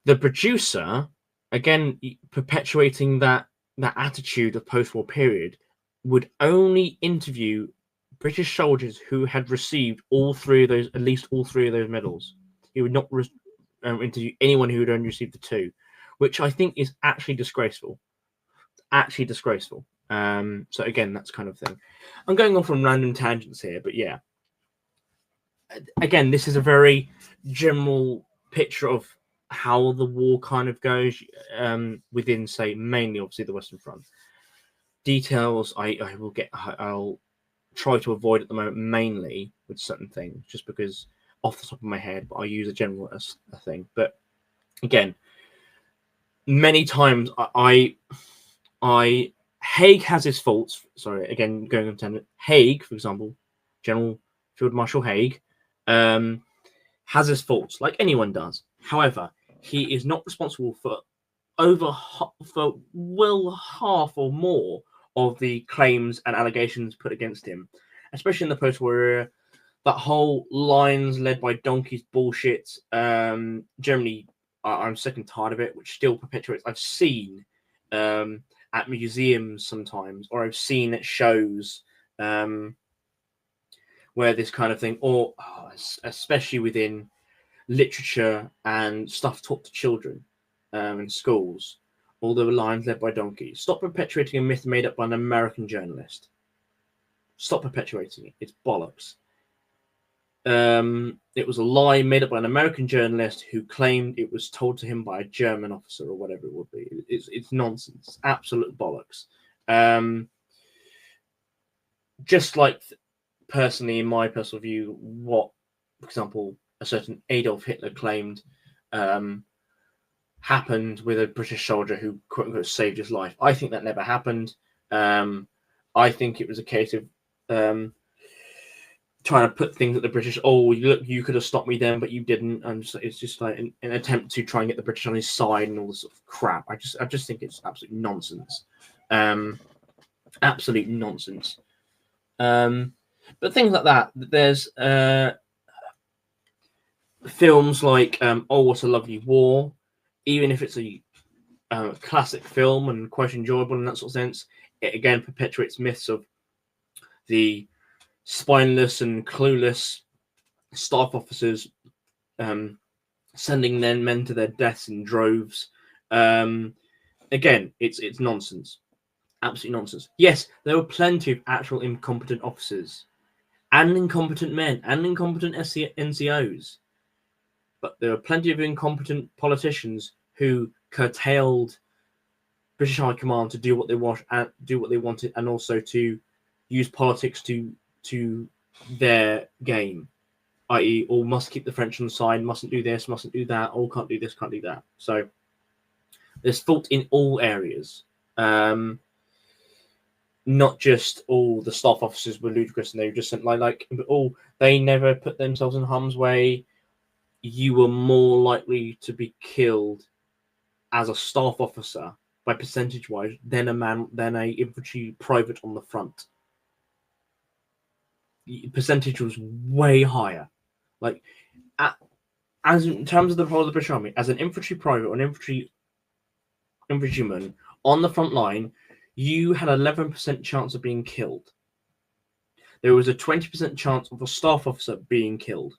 The producer, again, perpetuating that attitude of post-war period, would only interview British soldiers who had received at least all three of those medals. He would not interview anyone who had only received the two, which I think is actually disgraceful. Actually disgraceful. So again, that's kind of thing. I'm going off on random tangents here, but yeah. Again, this is a very general picture of how the war kind of goes within, say, mainly obviously the Western Front. Details I'll try to avoid at the moment, mainly with certain things, just because off the top of my head, but I use a general as a thing. But again, many times Haig has his faults. Sorry, again, going on tangent. Haig, for example, General Field Marshal Haig, has his faults, like anyone does. However, he is not responsible for half or more of the claims and allegations put against him, especially in the post-war era. That whole lines led by donkeys bullshit. Generally, I'm sick and tired of it, which still perpetuates. I've seen at museums sometimes, or I've seen at shows where this kind of thing, or especially within literature and stuff taught to children in schools, all the lines led by donkeys. Stop perpetuating a myth made up by an American journalist. Stop perpetuating it. It's bollocks. It was a lie made up by an American journalist who claimed it was told to him by a German officer or whatever it would be. It's nonsense. Absolute bollocks. Just like, personally, in my personal view, what, for example, a certain Adolf Hitler claimed happened with a British soldier who, quote unquote, saved his life. I think that never happened. I think it was a case of trying to put things at the British. Oh, look, you could have stopped me then, but you didn't. And it's just like an attempt to try and get the British on his side and all this sort of crap. I just think it's absolute nonsense. Absolute nonsense. But things like that. There's films like Oh, What a Lovely War. Even if it's a classic film and quite enjoyable in that sort of sense, it again perpetuates myths of the spineless and clueless staff officers sending their men to their deaths in droves. Again, it's nonsense. Absolute nonsense. Yes, there were plenty of actual incompetent officers and incompetent men and incompetent NCOs. But there were plenty of incompetent politicians who curtailed British High Command to do what they wanted, and also to use politics to their game, i.e., all must keep the French on the side, mustn't do this, mustn't do that, all can't do this, can't do that. So there's fault in all areas. Not just all the staff officers were ludicrous and they were just sent they never put themselves in harm's way. You were more likely to be killed as a staff officer by percentage-wise than a infantry private on the front. The percentage was way higher. As in terms of the whole of the British Army, as an infantry private or an infantryman on the front line, you had 11% chance of being killed. There was a 20% chance of a staff officer being killed.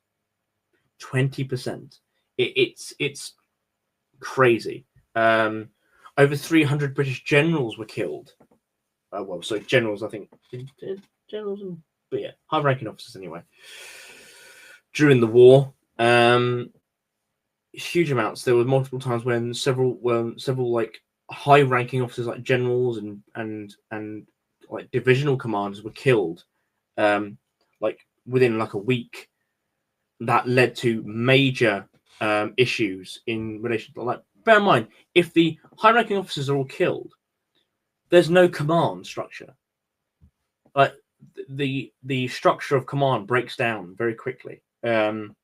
20%. It's crazy. Over 300 British generals were killed. Generals, I think. Generals, but yeah, high-ranking officers anyway. During the war, huge amounts. There were multiple times when several like high-ranking officers, like generals and like divisional commanders, were killed. Like within like a week. That led to major issues in relation to, like, bear in mind, if the high-ranking officers are all killed, there's no command structure. Like the structure of command breaks down very quickly. You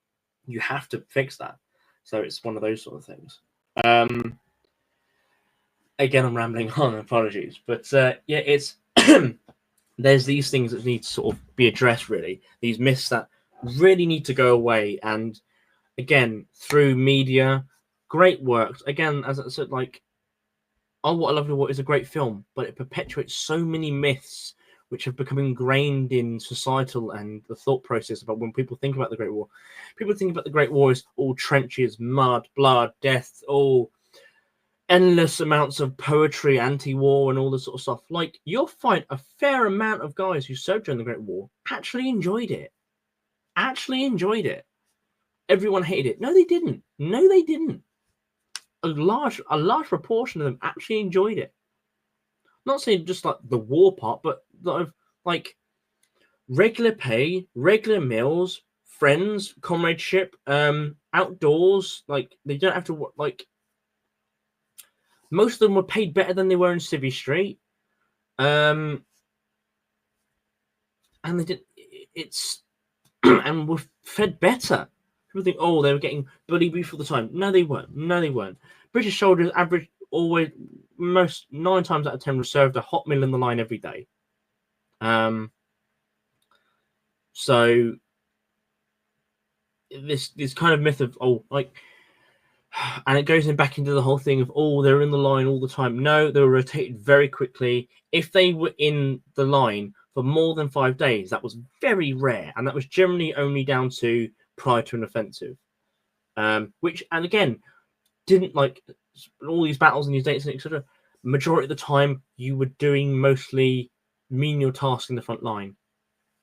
have to fix that. So it's one of those sort of things. Again, I'm rambling on. Apologies, but yeah, it's there's these things that need to sort of be addressed. Really, these myths that really need to go away. And again, through media, great works. Again, as I said, like Oh, What a Lovely War is a great film, but it perpetuates so many myths which have become ingrained in societal and the thought process about when people think about the Great War. People think about the Great War as all trenches, mud, blood, death, all endless amounts of poetry, anti-war, and all this sort of stuff. Like, you'll find a fair amount of guys who served during the Great War actually enjoyed it. Everyone hated it. No, they didn't. A large proportion of them actually enjoyed it. Not saying just like the war part, but like regular pay, regular meals, friends, comradeship, outdoors. Like, they don't have to, like, most of them were paid better than they were in Civvy Street. And they did and were fed better. People think, oh, they were getting bully beef all the time. No, they weren't. British soldiers averaged always, most 9 times out of 10, served a hot meal in the line every day. So this kind of myth of, oh, like, and it goes back into the whole thing of, oh, they're in the line all the time. No, they were rotated very quickly. If they were in the line for more than 5 days, that was very rare, and that was generally only down to prior to an offensive, which, and again, didn't, like, all these battles and these dates and etc. Majority of the time, you were doing mostly menial tasks in the front line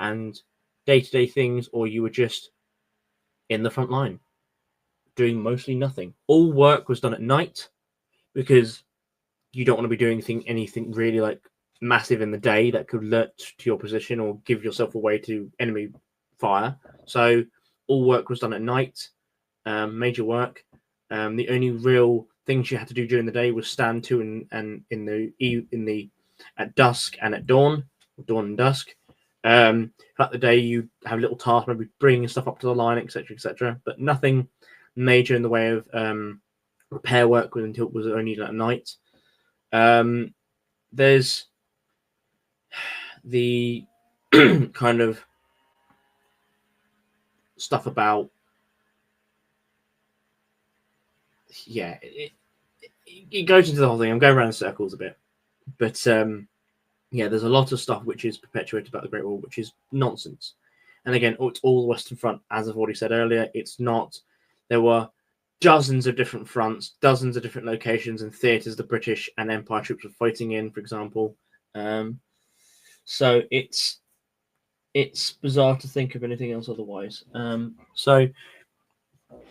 and day-to-day things, or you were just in the front line doing mostly nothing. All work was done at night because you don't want to be doing anything really like massive in the day that could alert to your position or give yourself away to enemy fire. So all work was done at night, major work. The only real things you had to do during the day was stand to and at dusk and at dawn and dusk. Throughout the day, you have little tasks, maybe bringing stuff up to the line, etc., but nothing major in the way of repair work until it was only at night. There's the kind of stuff about, yeah, it goes into the whole thing. I'm going around in circles a bit, but yeah, there's a lot of stuff which is perpetuated about the Great War, which is nonsense. And again, it's all the Western Front, as I've already said earlier. It's not. There were dozens of different fronts, dozens of different locations and theatres the British and Empire troops were fighting in, for example. So it's bizarre to think of anything else otherwise. So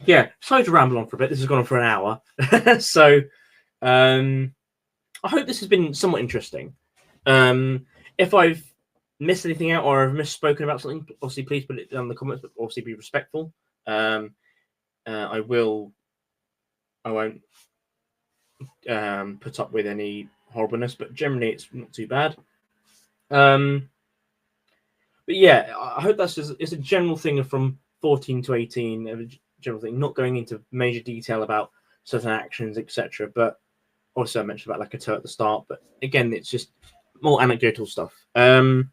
yeah, sorry to ramble on for a bit. This has gone on for an hour. So I hope this has been somewhat interesting. If I've missed anything out or I've misspoken about something, obviously please put it down in the comments, but obviously be respectful. I won't put up with any horribleness, but generally it's not too bad. But yeah, I hope that's just, it's a general thing from 14 to 18, a general thing, not going into major detail about certain actions, etc. But also I mentioned about Lakato at the start, but again, it's just more anecdotal stuff to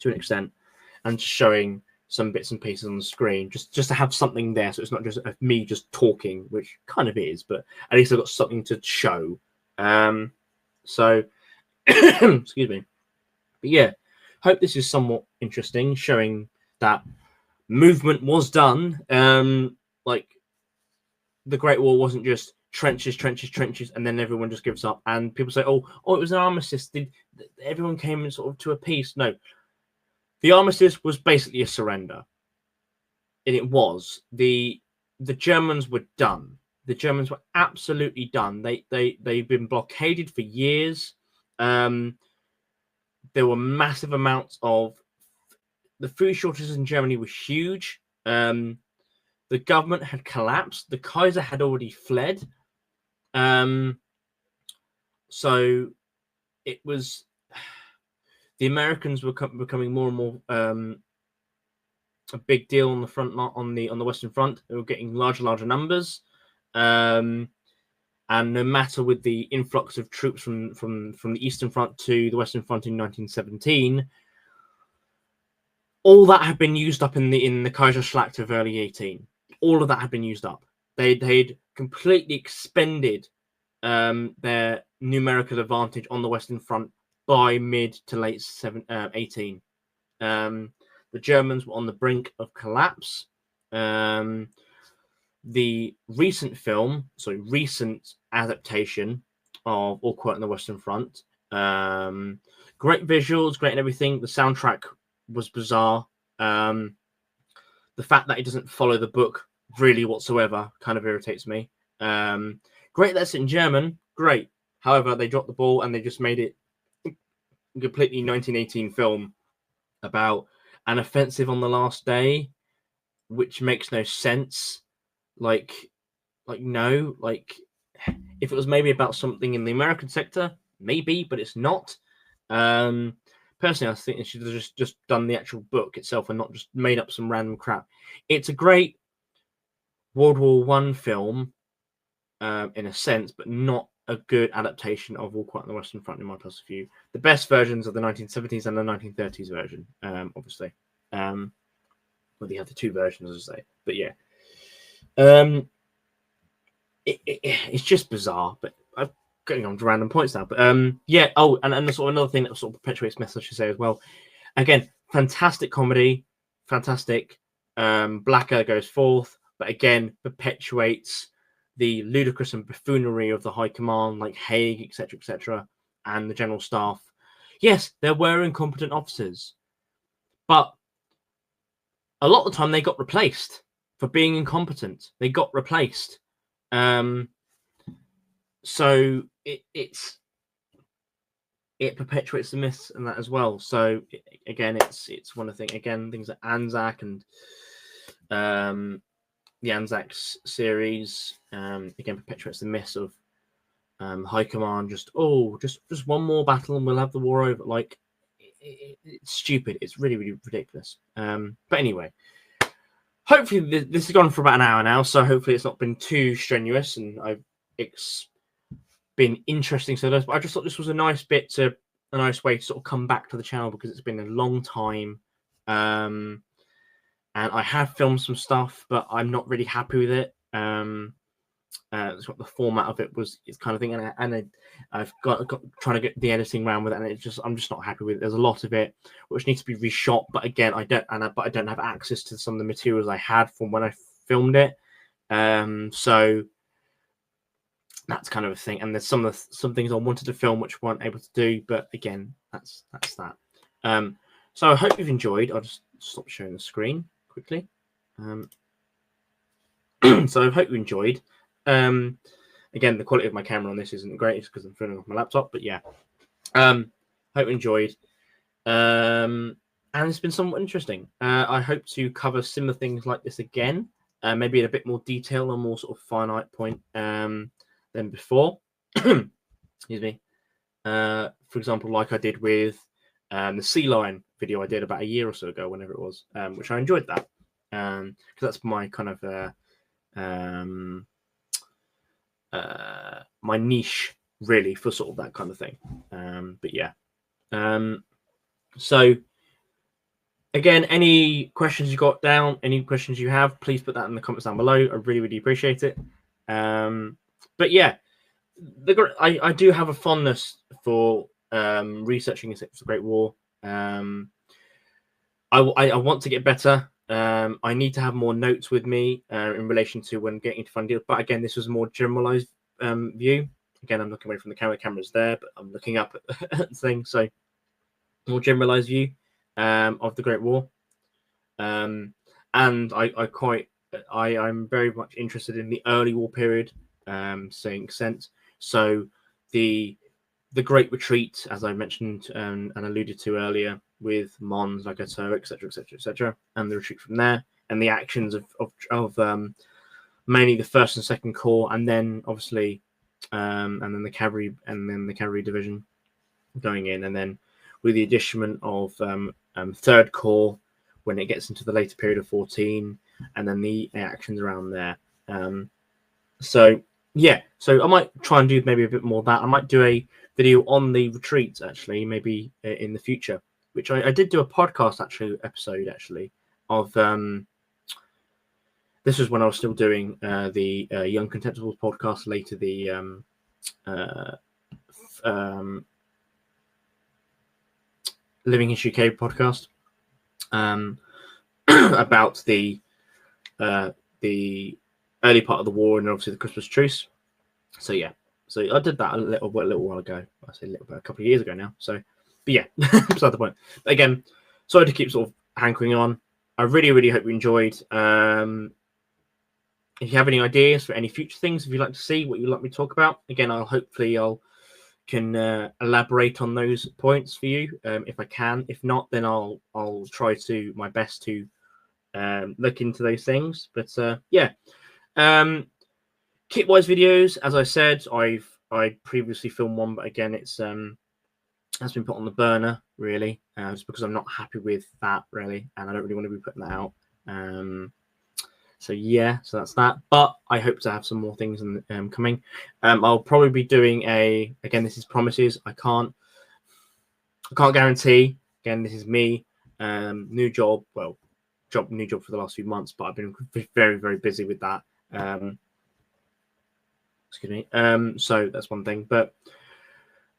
an extent, and just showing some bits and pieces on the screen, just to have something there, so it's not just me just talking, which kind of is, but at least I've got something to show. So excuse me, but yeah, hope this is somewhat interesting, showing that movement was done. Like, the Great War wasn't just trenches, and then everyone just gives up. And people say, oh, it was an armistice. Everyone came in sort of to a peace. No, the armistice was basically a surrender, and it was. The Germans were done. The Germans were absolutely done. They've been blockaded for years. There were massive amounts of, the food shortages in Germany were huge. The government had collapsed. The Kaiser had already fled. So it was, the Americans were becoming more and more a big deal on the front, on the Western Front. They were getting larger numbers. And no matter with the influx of troops from the Eastern Front to the Western Front in 1917, all that had been used up in the Kaiserschlacht of early 18. All of that had been used up. They'd completely expended their numerical advantage on the Western Front by mid to late 18. The Germans were on the brink of collapse. The recent adaptation of All Quiet on the Western Front, great visuals, great and everything. The soundtrack was bizarre. The fact that it doesn't follow the book really whatsoever kind of irritates me. Great that's in German, great. However, they dropped the ball and they just made it a completely 1918 film about an offensive on the last day, which makes no sense. Like no, like if it was maybe about something in the American sector, maybe, but it's not. Personally, I think they should have just done the actual book itself and not just made up some random crap. It's a great World War I film, in a sense, but not a good adaptation of All Quiet on the Western Front, in my personal view. The best versions of the 1970s and the 1930s version, obviously. Well, they have the two versions, as I say. But yeah. It's just bizarre, but I'm getting on to random points now. But yeah. Oh, and sort of another thing that sort of perpetuates myths, I should say as well. Again, fantastic comedy, fantastic. Blacker goes forth, but again perpetuates the ludicrous and buffoonery of the high command, like Haig, etc., and the general staff. Yes, there were incompetent officers, but a lot of the time they got replaced for being incompetent. They got replaced. So it perpetuates the myths and that as well. So again, it's one of the things like Anzac and the Anzac series again perpetuates the myths of high command. Just one more battle and we'll have the war over. Like it's stupid. It's really, really ridiculous. But anyway. Hopefully this has gone for about an hour now, so hopefully it's not been too strenuous and it's been interesting. So but I just thought this was a nice way to sort of come back to the channel because it's been a long time, and I have filmed some stuff, but I'm not really happy with it. That's what the format of it was. It's kind of thing, and I've got trying to get the editing around with it, and I'm just not happy with it. There's a lot of it which needs to be reshot, but again, I don't have access to some of the materials I had from when I filmed it. So that's kind of a thing. And there's some things I wanted to film which weren't able to do, but again, that's that. So I hope you've enjoyed. I'll just stop sharing the screen quickly. So I hope you enjoyed. Again, the quality of my camera on this isn't great because I'm filming off my laptop, but yeah. Hope you enjoyed. And it's been somewhat interesting. I hope to cover similar things like this again, maybe in a bit more detail and more sort of finite point than before. Excuse me. For example, like I did with the sea lion video I did about a year or so ago, whenever it was, which I enjoyed that because that's my kind of my niche really for sort of that kind of thing. But yeah. So again, any questions you got down, any questions you have, please put that in the comments down below. I really, really appreciate it. But yeah, I do have a fondness for researching the Great War. I want to get better. I need to have more notes with me in relation to when getting to fun deals. But again, this was a more generalized view. Again, I'm looking away from the camera. Camera's there, but I'm looking up at the thing. So more generalized view of the Great War. And I'm very much interested in the early war period, saying sense. So the Great Retreat, as I mentioned and alluded to earlier, with Mons, Lagato, etc., and the retreat from there, and the actions of mainly the First and Second Corps, and then obviously, and then the cavalry division going in, and then with the addition of Third Corps when it gets into the later period of 14, and then the actions around there. So yeah, so I might try and do maybe a bit more of that. I might do a video on the retreats actually, maybe in the future. Which I did do a podcast episode of this was when I was still doing the Young Contemptibles podcast, later the Living History UK podcast about the early part of the war and obviously the Christmas truce. So yeah, so I did that a little while ago. I say a little bit, a couple of years ago now. So, but yeah, beside the point. But again, sorry to keep sort of hankering on. I really hope you enjoyed. If you have any ideas for any future things, if you'd like to see what you'd like me to talk about, again, I'll can elaborate on those points for you if I can. If not, then I'll try to my best to look into those things. But yeah, kit-wise videos, as I said, I previously filmed one, but again, it's has been put on the burner really, just because I'm not happy with that really, and I don't really want to be putting that out. So yeah, so that's that. But I hope to have some more things coming. I'll probably be doing again, this is promises. I can't guarantee. Again, this is me. New job. Well, new job for the last few months, but I've been very busy with that. Excuse me. So that's one thing. But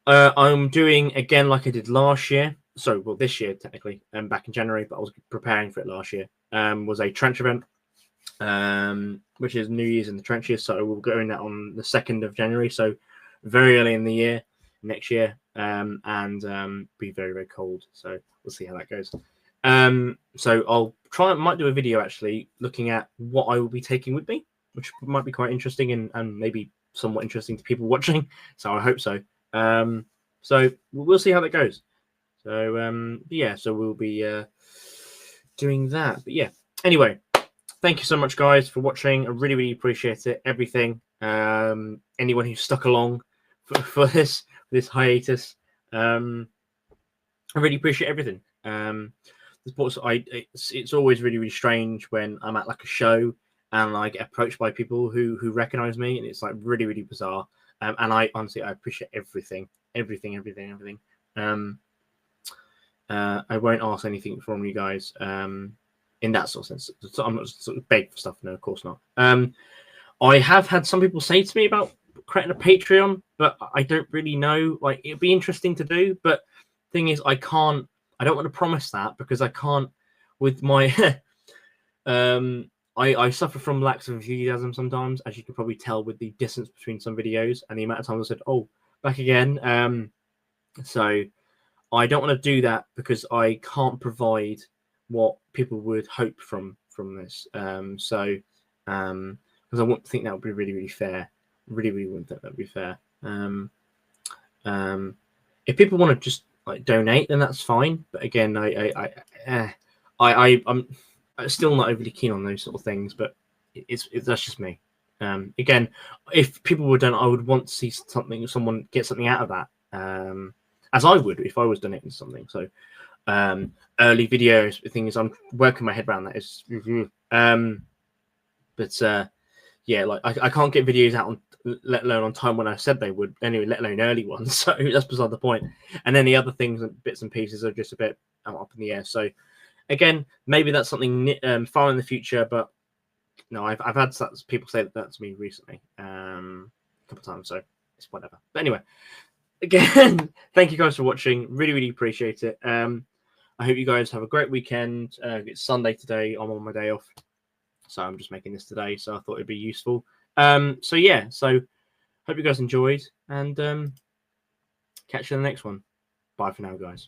I'm doing again like I did last year. So well, this year technically, back in January, but I was preparing for it last year. Was a trench event. Which is New Year's in the trenches. So we'll go in that on the 2nd of January. So very early in the year, next year, and be very cold. So we'll see how that goes. So I'll might do a video actually looking at what I will be taking with me, which might be quite interesting and maybe somewhat interesting to people watching. So I hope so. So we'll see how that goes. So yeah, so we'll be doing that. But yeah, anyway. Thank you so much, guys, for watching. I really appreciate it. Everything. Anyone who stuck along for this hiatus. I really appreciate everything. It's always really strange when I'm at like a show and I get approached by people who recognize me, and it's like really bizarre. And I honestly appreciate everything. I won't ask anything from you guys. In that sort of sense, so I'm not sort of beg for stuff. No, of course not. I have had some people say to me about creating a Patreon, but I don't really know. Like, it'd be interesting to do, but thing is, I don't want to promise that because I can't with my. I suffer from lack of enthusiasm sometimes, as you can probably tell with the distance between some videos and the amount of times I said, "Oh, back again." So I don't want to do that because I can't provide what people would hope from this. So because I wouldn't think that would be really fair. Really wouldn't think that would be fair. If people want to just like donate, then that's fine. But again, I'm still not overly keen on those sort of things. But that's just me. Again, if people were done, I would want to see someone get something out of that. As I would if I was donating something. So early videos, the thing is, I'm working my head around that. But yeah, like I can't get videos out on, let alone on time when I said they would. Anyway, let alone early ones. So that's beside the point. And then the other things and bits and pieces are just a bit up in the air. So again, maybe that's something far in the future. But no, I've had people say that to me recently, a couple of times. So it's whatever. But anyway, again, thank you guys for watching. Really appreciate it. I hope you guys have a great weekend. It's Sunday today. I'm on my day off, so I'm just making this today. So I thought it'd be useful. So yeah, so hope you guys enjoyed, and catch you in the next one. Bye for now, guys.